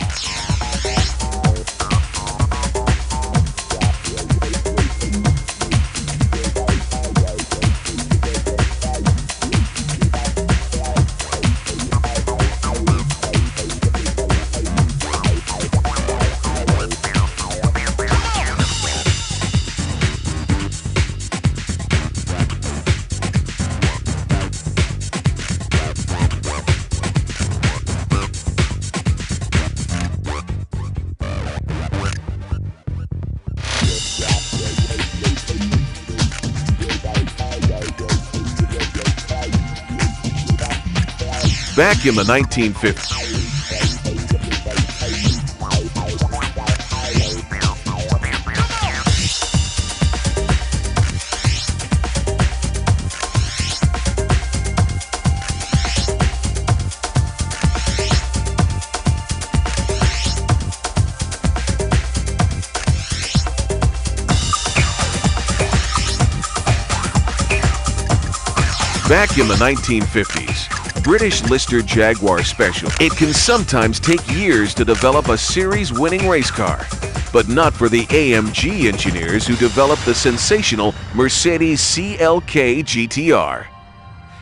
[SPEAKER 2] Back in the 1950s, British Lister Jaguar Special. It can sometimes take years to develop a series-winning race car, but not for the AMG engineers who developed the sensational Mercedes CLK-GTR.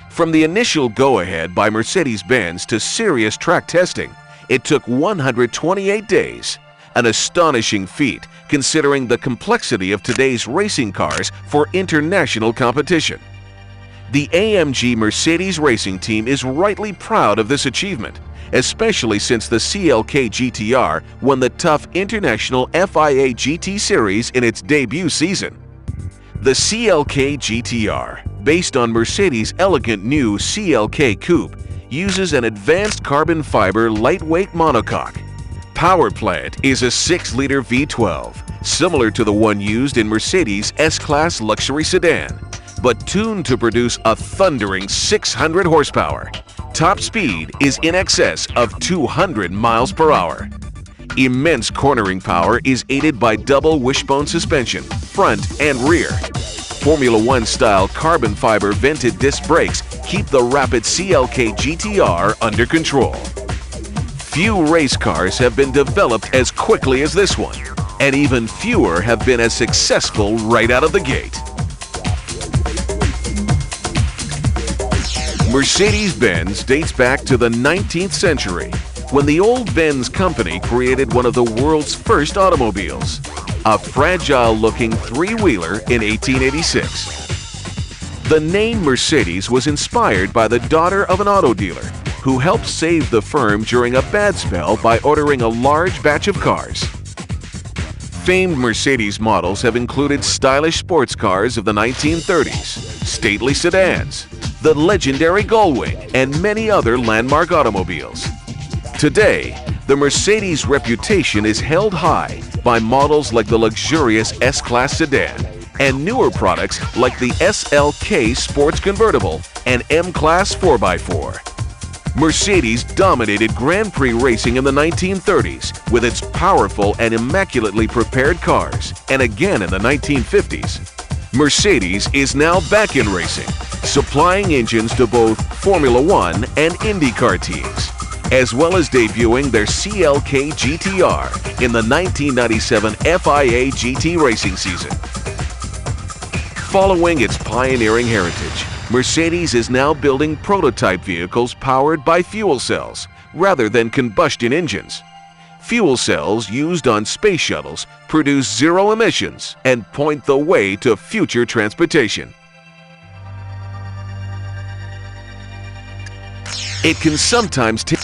[SPEAKER 2] From the initial go-ahead by Mercedes-Benz to serious track testing, it took 128 days, an astonishing feat considering the complexity of today's racing cars for international competition. The AMG Mercedes racing team is rightly proud of this achievement, especially since the CLK-GTR won the tough International FIA GT Series in its debut season. The CLK-GTR, based on Mercedes' elegant new CLK Coupe, uses an advanced carbon fiber lightweight monocoque. Power plant is a 6-liter V12, similar to the one used in Mercedes' S-Class luxury sedan, but tuned to produce a thundering 600 horsepower. Top speed is in excess of 200 miles per hour. Immense cornering power is aided by double wishbone suspension, front and rear. Formula One-style carbon fiber vented disc brakes keep the rapid CLK-GTR under control. Few race cars have been developed as quickly as this one, and even fewer have been as successful right out of the gate. Mercedes-Benz dates back to the 19th century, when the old Benz company created one of the world's first automobiles, a fragile-looking three-wheeler in 1886. The name Mercedes was inspired by the daughter of an auto dealer who helped save the firm during a bad spell by ordering a large batch of cars. Famed Mercedes models have included stylish sports cars of the 1930s, stately sedans, the legendary Gullwing, and many other landmark automobiles. Today, the Mercedes reputation is held high by models like the luxurious S-Class sedan and newer products like the SLK Sports Convertible and M-Class 4x4. Mercedes dominated Grand Prix racing in the 1930s with its powerful and immaculately prepared cars, and again in the 1950s. Mercedes is now back in racing, supplying engines to both Formula One and IndyCar teams, as well as debuting their CLK-GTR in the 1997 FIA GT racing season. Following its pioneering heritage, Mercedes is now building prototype vehicles powered by fuel cells rather than combustion engines. Fuel cells used on space shuttles produce zero emissions and point the way to future transportation. It can sometimes take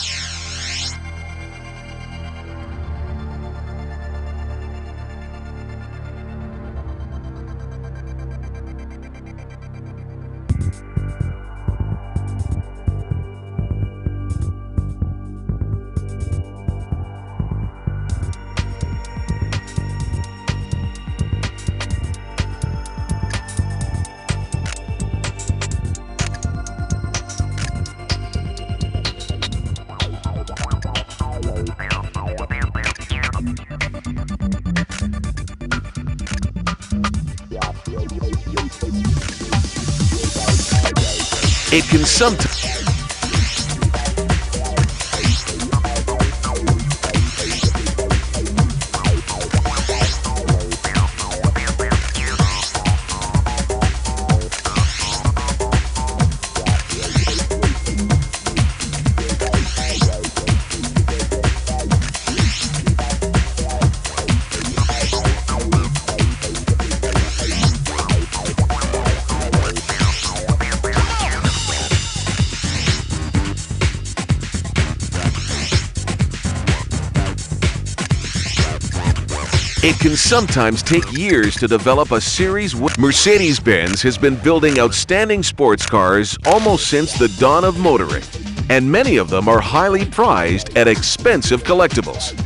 [SPEAKER 2] It can sometimes take years to develop a series. Mercedes-Benz has been building outstanding sports cars almost since the dawn of motoring, and many of them are highly prized at expensive collectibles.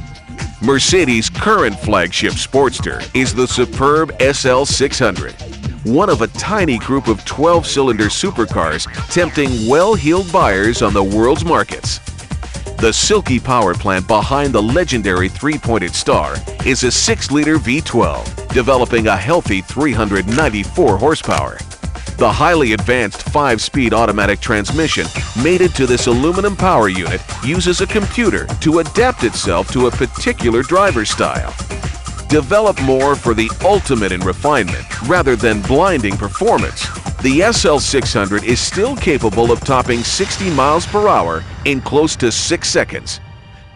[SPEAKER 2] Mercedes' current flagship Sportster is the superb SL600, one of a tiny group of 12-cylinder supercars tempting well-heeled buyers on the world's markets. The silky power plant behind the legendary three-pointed star is a 6-liter V12, developing a healthy 394 horsepower. The highly advanced 5-speed automatic transmission mated to this aluminum power unit uses a computer to adapt itself to a particular driver style. Develop more for the ultimate in refinement rather than blinding performance. The SL600 is still capable of topping 60 miles per hour in close to 6 seconds.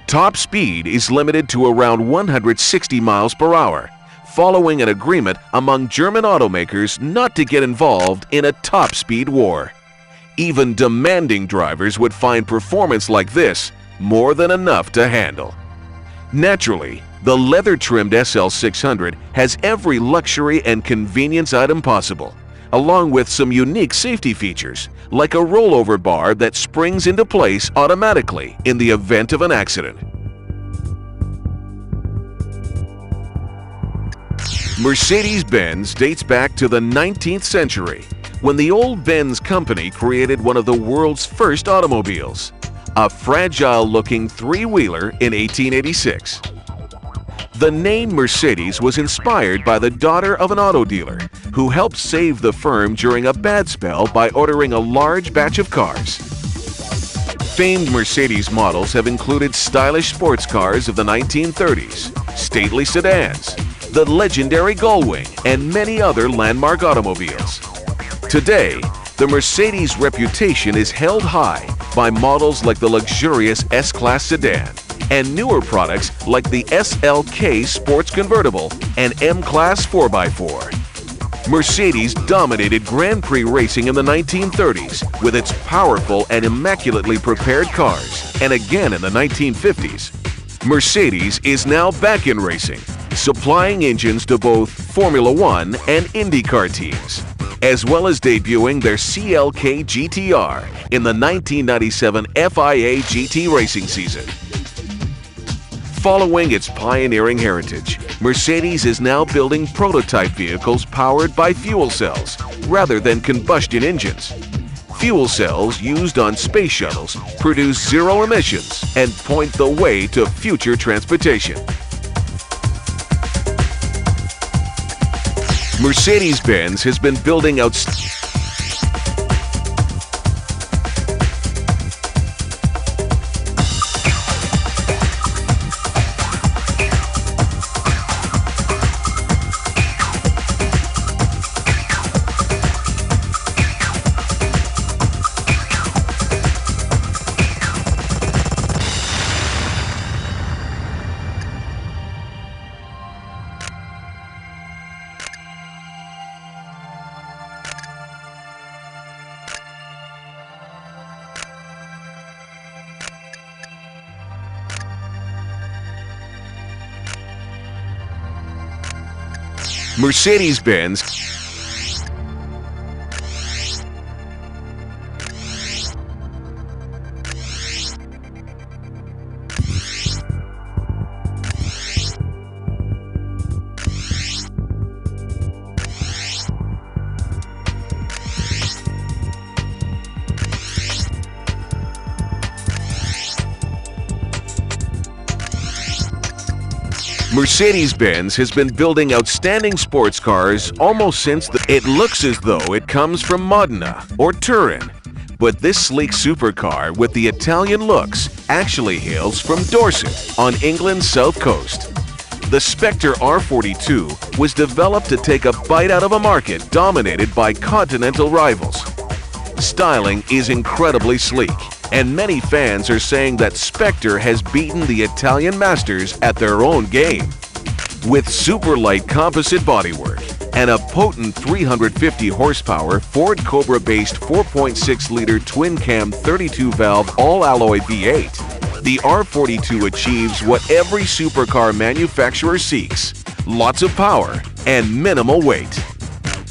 [SPEAKER 2] Top speed is limited to around 160 miles per hour, following an agreement among German automakers not to get involved in a top speed war. Even demanding drivers would find performance like this more than enough to handle. Naturally, the leather-trimmed SL600 has every luxury and convenience item possible, along with some unique safety features, like a rollover bar that springs into place automatically in the event of an accident. Mercedes-Benz dates back to the 19th century, when the old Benz company created one of the world's first automobiles, a fragile-looking three-wheeler in 1886. The name Mercedes was inspired by the daughter of an auto dealer who helped save the firm during a bad spell by ordering a large batch of cars. Famed Mercedes models have included stylish sports cars of the 1930s, stately sedans, the legendary Gullwing, and many other landmark automobiles. Today, the Mercedes reputation is held high by models like the luxurious S-Class sedan and newer products like the SLK Sports Convertible and M-Class 4x4. Mercedes dominated Grand Prix racing in the 1930s with its powerful and immaculately prepared cars, and again in the 1950s. Mercedes is now back in racing, supplying engines to both Formula One and IndyCar teams, as well as debuting their CLK-GTR in the 1997 FIA GT racing season. Following its pioneering heritage, Mercedes is now building prototype vehicles powered by fuel cells rather than combustion engines. Fuel cells used on space shuttles produce zero emissions and point the way to future transportation. Mercedes-Benz has been building out Mercedes-Benz Mercedes-Benz has been building outstanding sports cars almost since it looks as though it comes from Modena or Turin. But this sleek supercar with the Italian looks actually hails from Dorset on England's south coast. The Spectre R42 was developed to take a bite out of a market dominated by continental rivals. Styling is incredibly sleek, and many fans are saying that Spectre has beaten the Italian masters at their own game. With super light composite bodywork and a potent 350 horsepower Ford Cobra-based 4.6-liter twin-cam 32-valve all-alloy V8, the R42 achieves what every supercar manufacturer seeks: lots of power and minimal weight.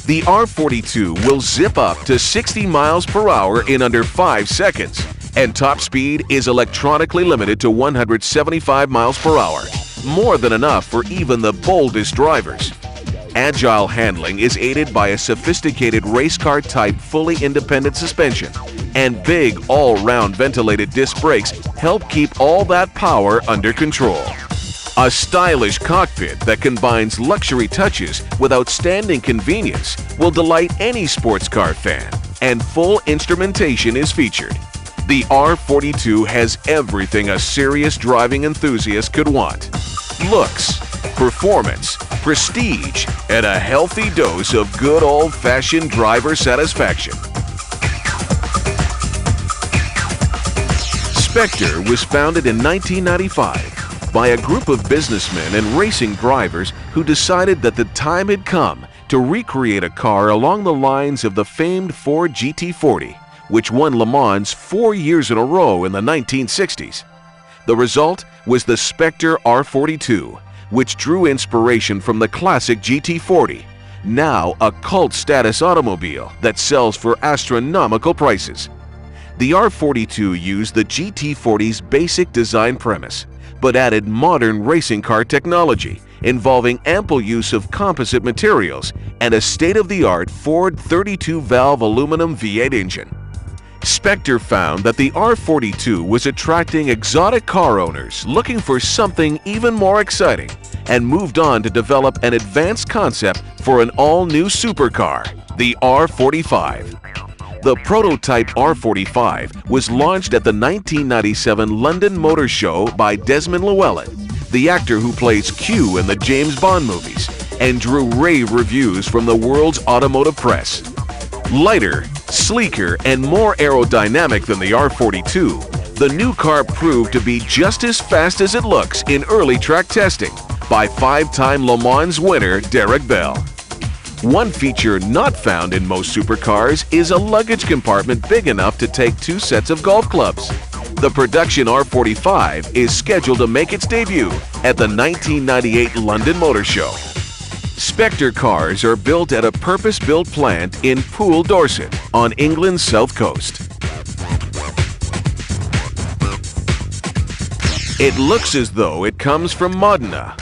[SPEAKER 2] The R42 will zip up to 60 miles per hour in under 5 seconds, and top speed is electronically limited to 175 miles per hour, more than enough for even the boldest drivers. Agile handling is aided by a sophisticated race car-type fully independent suspension, and big all-round ventilated disc brakes help keep all that power under control. A stylish cockpit that combines luxury touches with outstanding convenience will delight any sports car fan, and full instrumentation is featured. The R42 has everything a serious driving enthusiast could want: looks, performance, prestige, and a healthy dose of good old-fashioned driver satisfaction. Spectre was founded in 1995 by a group of businessmen and racing drivers who decided that the time had come to recreate a car along the lines of the famed Ford GT40, which won Le Mans 4 years in a row in the 1960s. The result was the Spectre R42, which drew inspiration from the classic GT40, now a cult status automobile that sells for astronomical prices. The R42 used the GT40's basic design premise, but added modern racing car technology involving ample use of composite materials and a state-of-the-art Ford 32-valve aluminum V8 engine. Spectre found that the R42 was attracting exotic car owners looking for something even more exciting, and moved on to develop an advanced concept for an all-new supercar, the R45. The prototype R45 was launched at the 1997 London Motor Show by Desmond Llewellyn, the actor who plays Q in the James Bond movies, and drew rave reviews from the world's automotive press. Lighter, Sleeker and more aerodynamic than the R42, the new car proved to be just as fast as it looks in early track testing by 5-time Le Mans winner Derek Bell. One feature not found in most supercars is a luggage compartment big enough to take 2 sets of golf clubs. The production R45 is scheduled to make its debut at the 1998 London Motor Show. Spectre cars are built at a purpose-built plant in Poole, Dorset, on England's south coast. It looks as though it comes from Modena.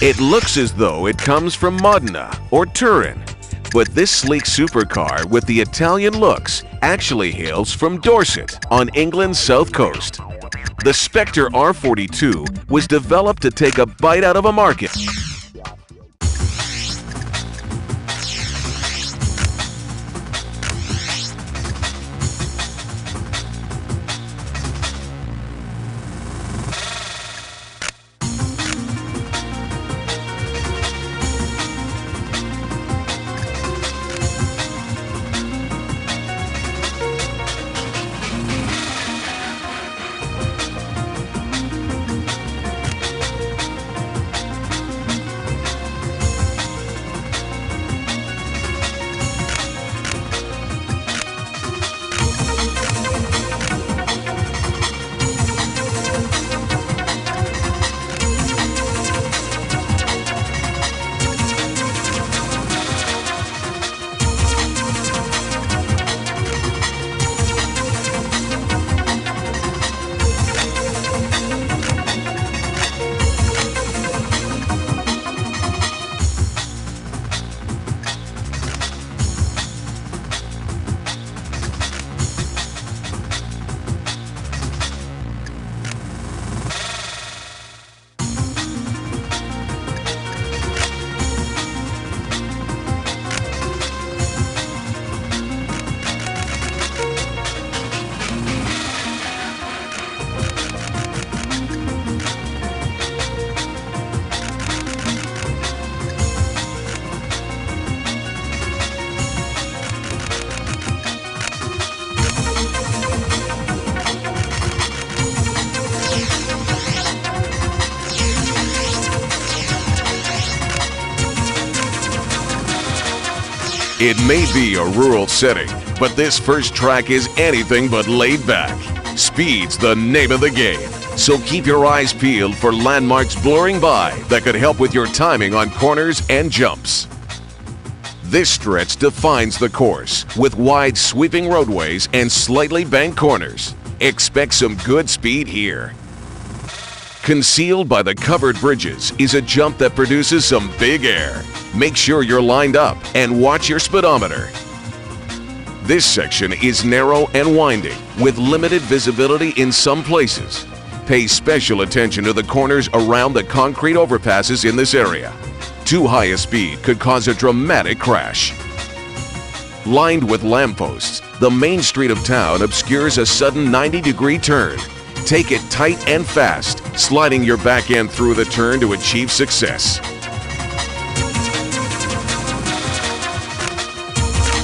[SPEAKER 2] It looks as though it comes from Modena or Turin, but this sleek supercar with the Italian looks actually hails from Dorset on England's south coast. The Spectre R42 was developed to take a bite out of a market. It may be a rural setting, but this first track is anything but laid back. Speed's the name of the game, so keep your eyes peeled for landmarks blurring by that could help with your timing on corners and jumps. This stretch defines the course, with wide sweeping roadways and slightly banked corners. Expect some good speed here. Concealed by the covered bridges is a jump that produces some big air. Make sure you're lined up and watch your speedometer. This section is narrow and winding, with limited visibility in some places. Pay special attention to the corners around the concrete overpasses in this area. Too high a speed could cause a dramatic crash. Lined with lampposts, The main street of town obscures a sudden 90-degree turn. Take it tight and fast, sliding your back end through the turn to achieve success.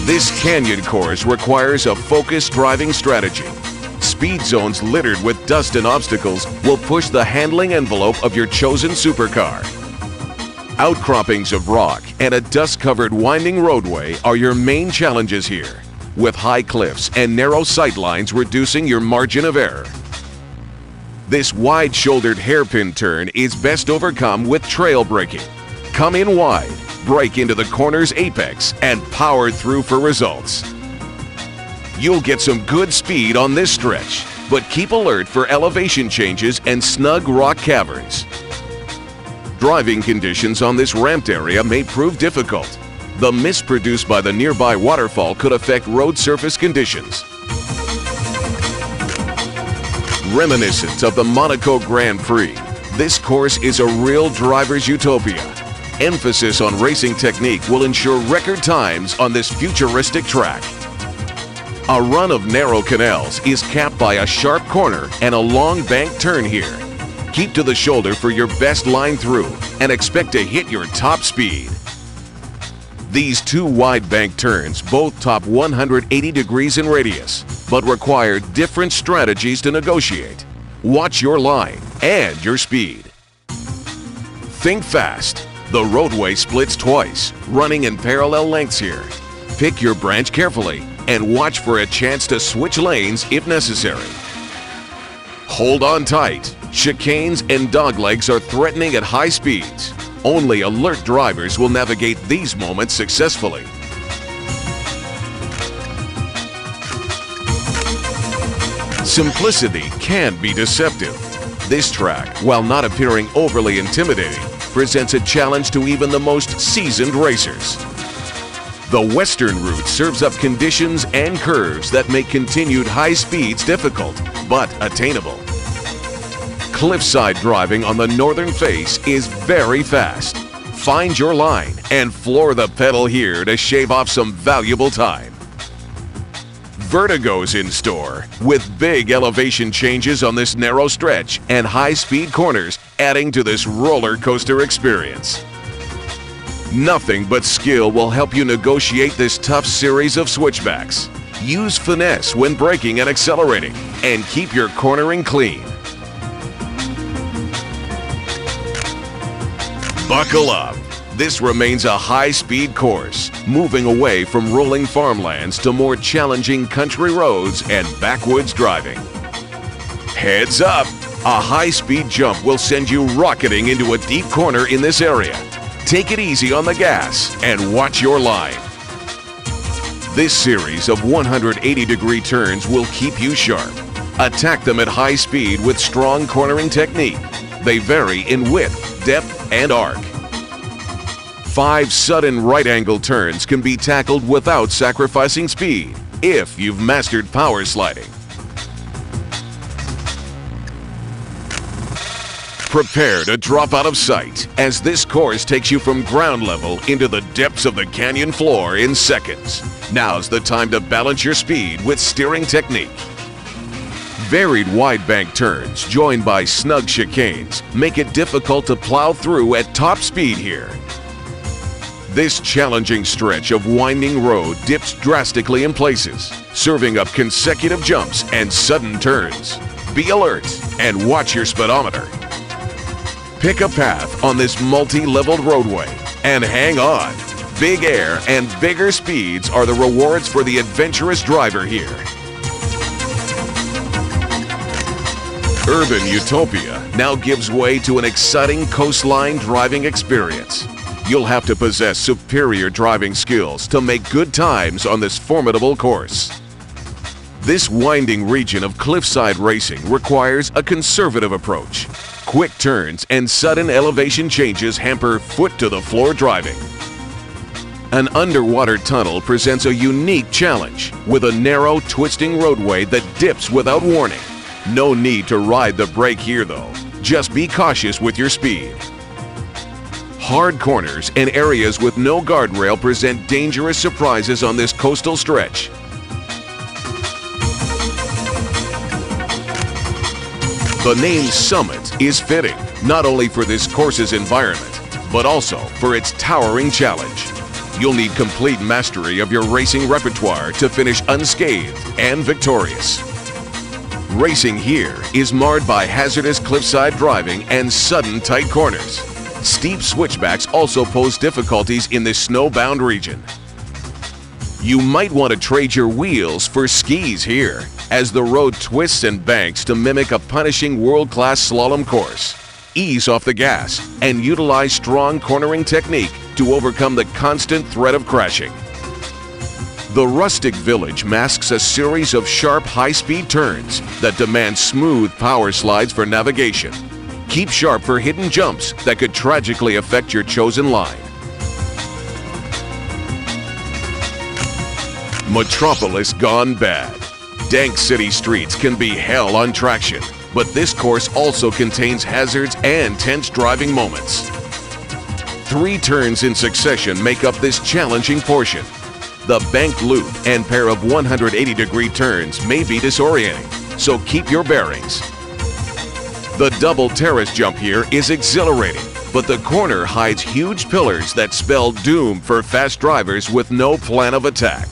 [SPEAKER 2] This canyon course requires a focused driving strategy. Speed zones littered with dust and obstacles will push the handling envelope of your chosen supercar. Outcroppings of rock and a dust-covered winding roadway are your main challenges here, with high cliffs and narrow sightlines reducing your margin of error. This wide-shouldered hairpin turn is best overcome with trail braking. Come in wide, brake into the corner's apex, and power through for results. You'll get some good speed on this stretch, but keep alert for elevation changes and snug rock caverns. Driving conditions on this ramped area may prove difficult. The mist produced by the nearby waterfall could affect road surface conditions. Reminiscent of the Monaco Grand Prix, this course is a real driver's utopia. Emphasis on racing technique will ensure record times on this futuristic track. A run of narrow canals is capped by a sharp corner and a long bank turn here. Keep to the shoulder for your best line through and expect to hit your top speed. These two wide bank turns both top 180 degrees in radius, but require different strategies to negotiate. Watch your line and your speed. Think fast. The roadway splits twice, running in parallel lengths here. Pick your branch carefully and watch for a chance to switch lanes if necessary. Hold on tight. Chicanes and doglegs are threatening at high speeds. Only alert drivers will navigate these moments successfully. Simplicity can be deceptive. This track, while not appearing overly intimidating, presents a challenge to even the most seasoned racers. The western route serves up conditions and curves that make continued high speeds difficult, but attainable. Cliffside driving on the northern face is very fast. Find your line and floor the pedal here to shave off some valuable time. Vertigo's in store, with big elevation changes on this narrow stretch and high-speed corners adding to this roller coaster experience. Nothing but skill will help you negotiate this tough series of switchbacks. Use finesse when braking and accelerating, and keep your cornering clean. Buckle up. This remains a high-speed course, moving away from rolling farmlands to more challenging country roads and backwoods driving. Heads up! A high-speed jump will send you rocketing into a deep corner in this area. Take it easy on the gas and watch your line. This series of 180-degree turns will keep you sharp. Attack them at high speed with strong cornering technique. They vary in width, depth, and arc. 5 sudden right-angle turns can be tackled without sacrificing speed if you've mastered power sliding. Prepare to drop out of sight as this course takes you from ground level into the depths of the canyon floor in seconds. Now's the time to balance your speed with steering technique. Varied wide bank turns joined by snug chicanes make it difficult to plow through at top speed here. This challenging stretch of winding road dips drastically in places, serving up consecutive jumps and sudden turns. Be alert and watch your speedometer. Pick a path on this multi-leveled roadway and hang on. Big air and bigger speeds are the rewards for the adventurous driver here. Urban utopia now gives way to an exciting coastline driving experience. You'll have to possess superior driving skills to make good times on this formidable course. This winding region of cliffside racing requires a conservative approach. Quick turns and sudden elevation changes hamper foot-to-the-floor driving. An underwater tunnel presents a unique challenge with a narrow, twisting roadway that dips without warning. No need to ride the brake here though. Just be cautious with your speed. Hard corners and areas with no guardrail present dangerous surprises on this coastal stretch. The name Summit is fitting, not only for this course's environment, but also for its towering challenge. You'll need complete mastery of your racing repertoire to finish unscathed and victorious. Racing here is marred by hazardous cliffside driving and sudden tight corners. Steep switchbacks also pose difficulties in this snowbound region. You might want to trade your wheels for skis here, as the road twists and banks to mimic a punishing world-class slalom course. Ease off the gas and utilize strong cornering technique to overcome the constant threat of crashing. The rustic village masks a series of sharp, high-speed turns that demand smooth power slides for navigation. Keep sharp for hidden jumps that could tragically affect your chosen line. Metropolis gone bad. Dank city streets can be hell on traction, but this course also contains hazards and tense driving moments. 3 turns in succession make up this challenging portion. The banked loop and pair of 180-degree turns may be disorienting, so keep your bearings. The double terrace jump here is exhilarating, but the corner hides huge pillars that spell doom for fast drivers with no plan of attack.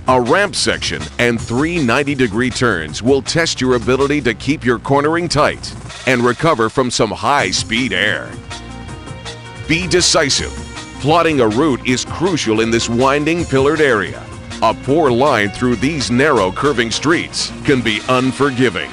[SPEAKER 2] A ramp section and 3 90-degree turns will test your ability to keep your cornering tight and recover from some high-speed air. Be decisive. Plotting a route is crucial in this winding, pillared area. A poor line through these narrow, curving streets can be unforgiving.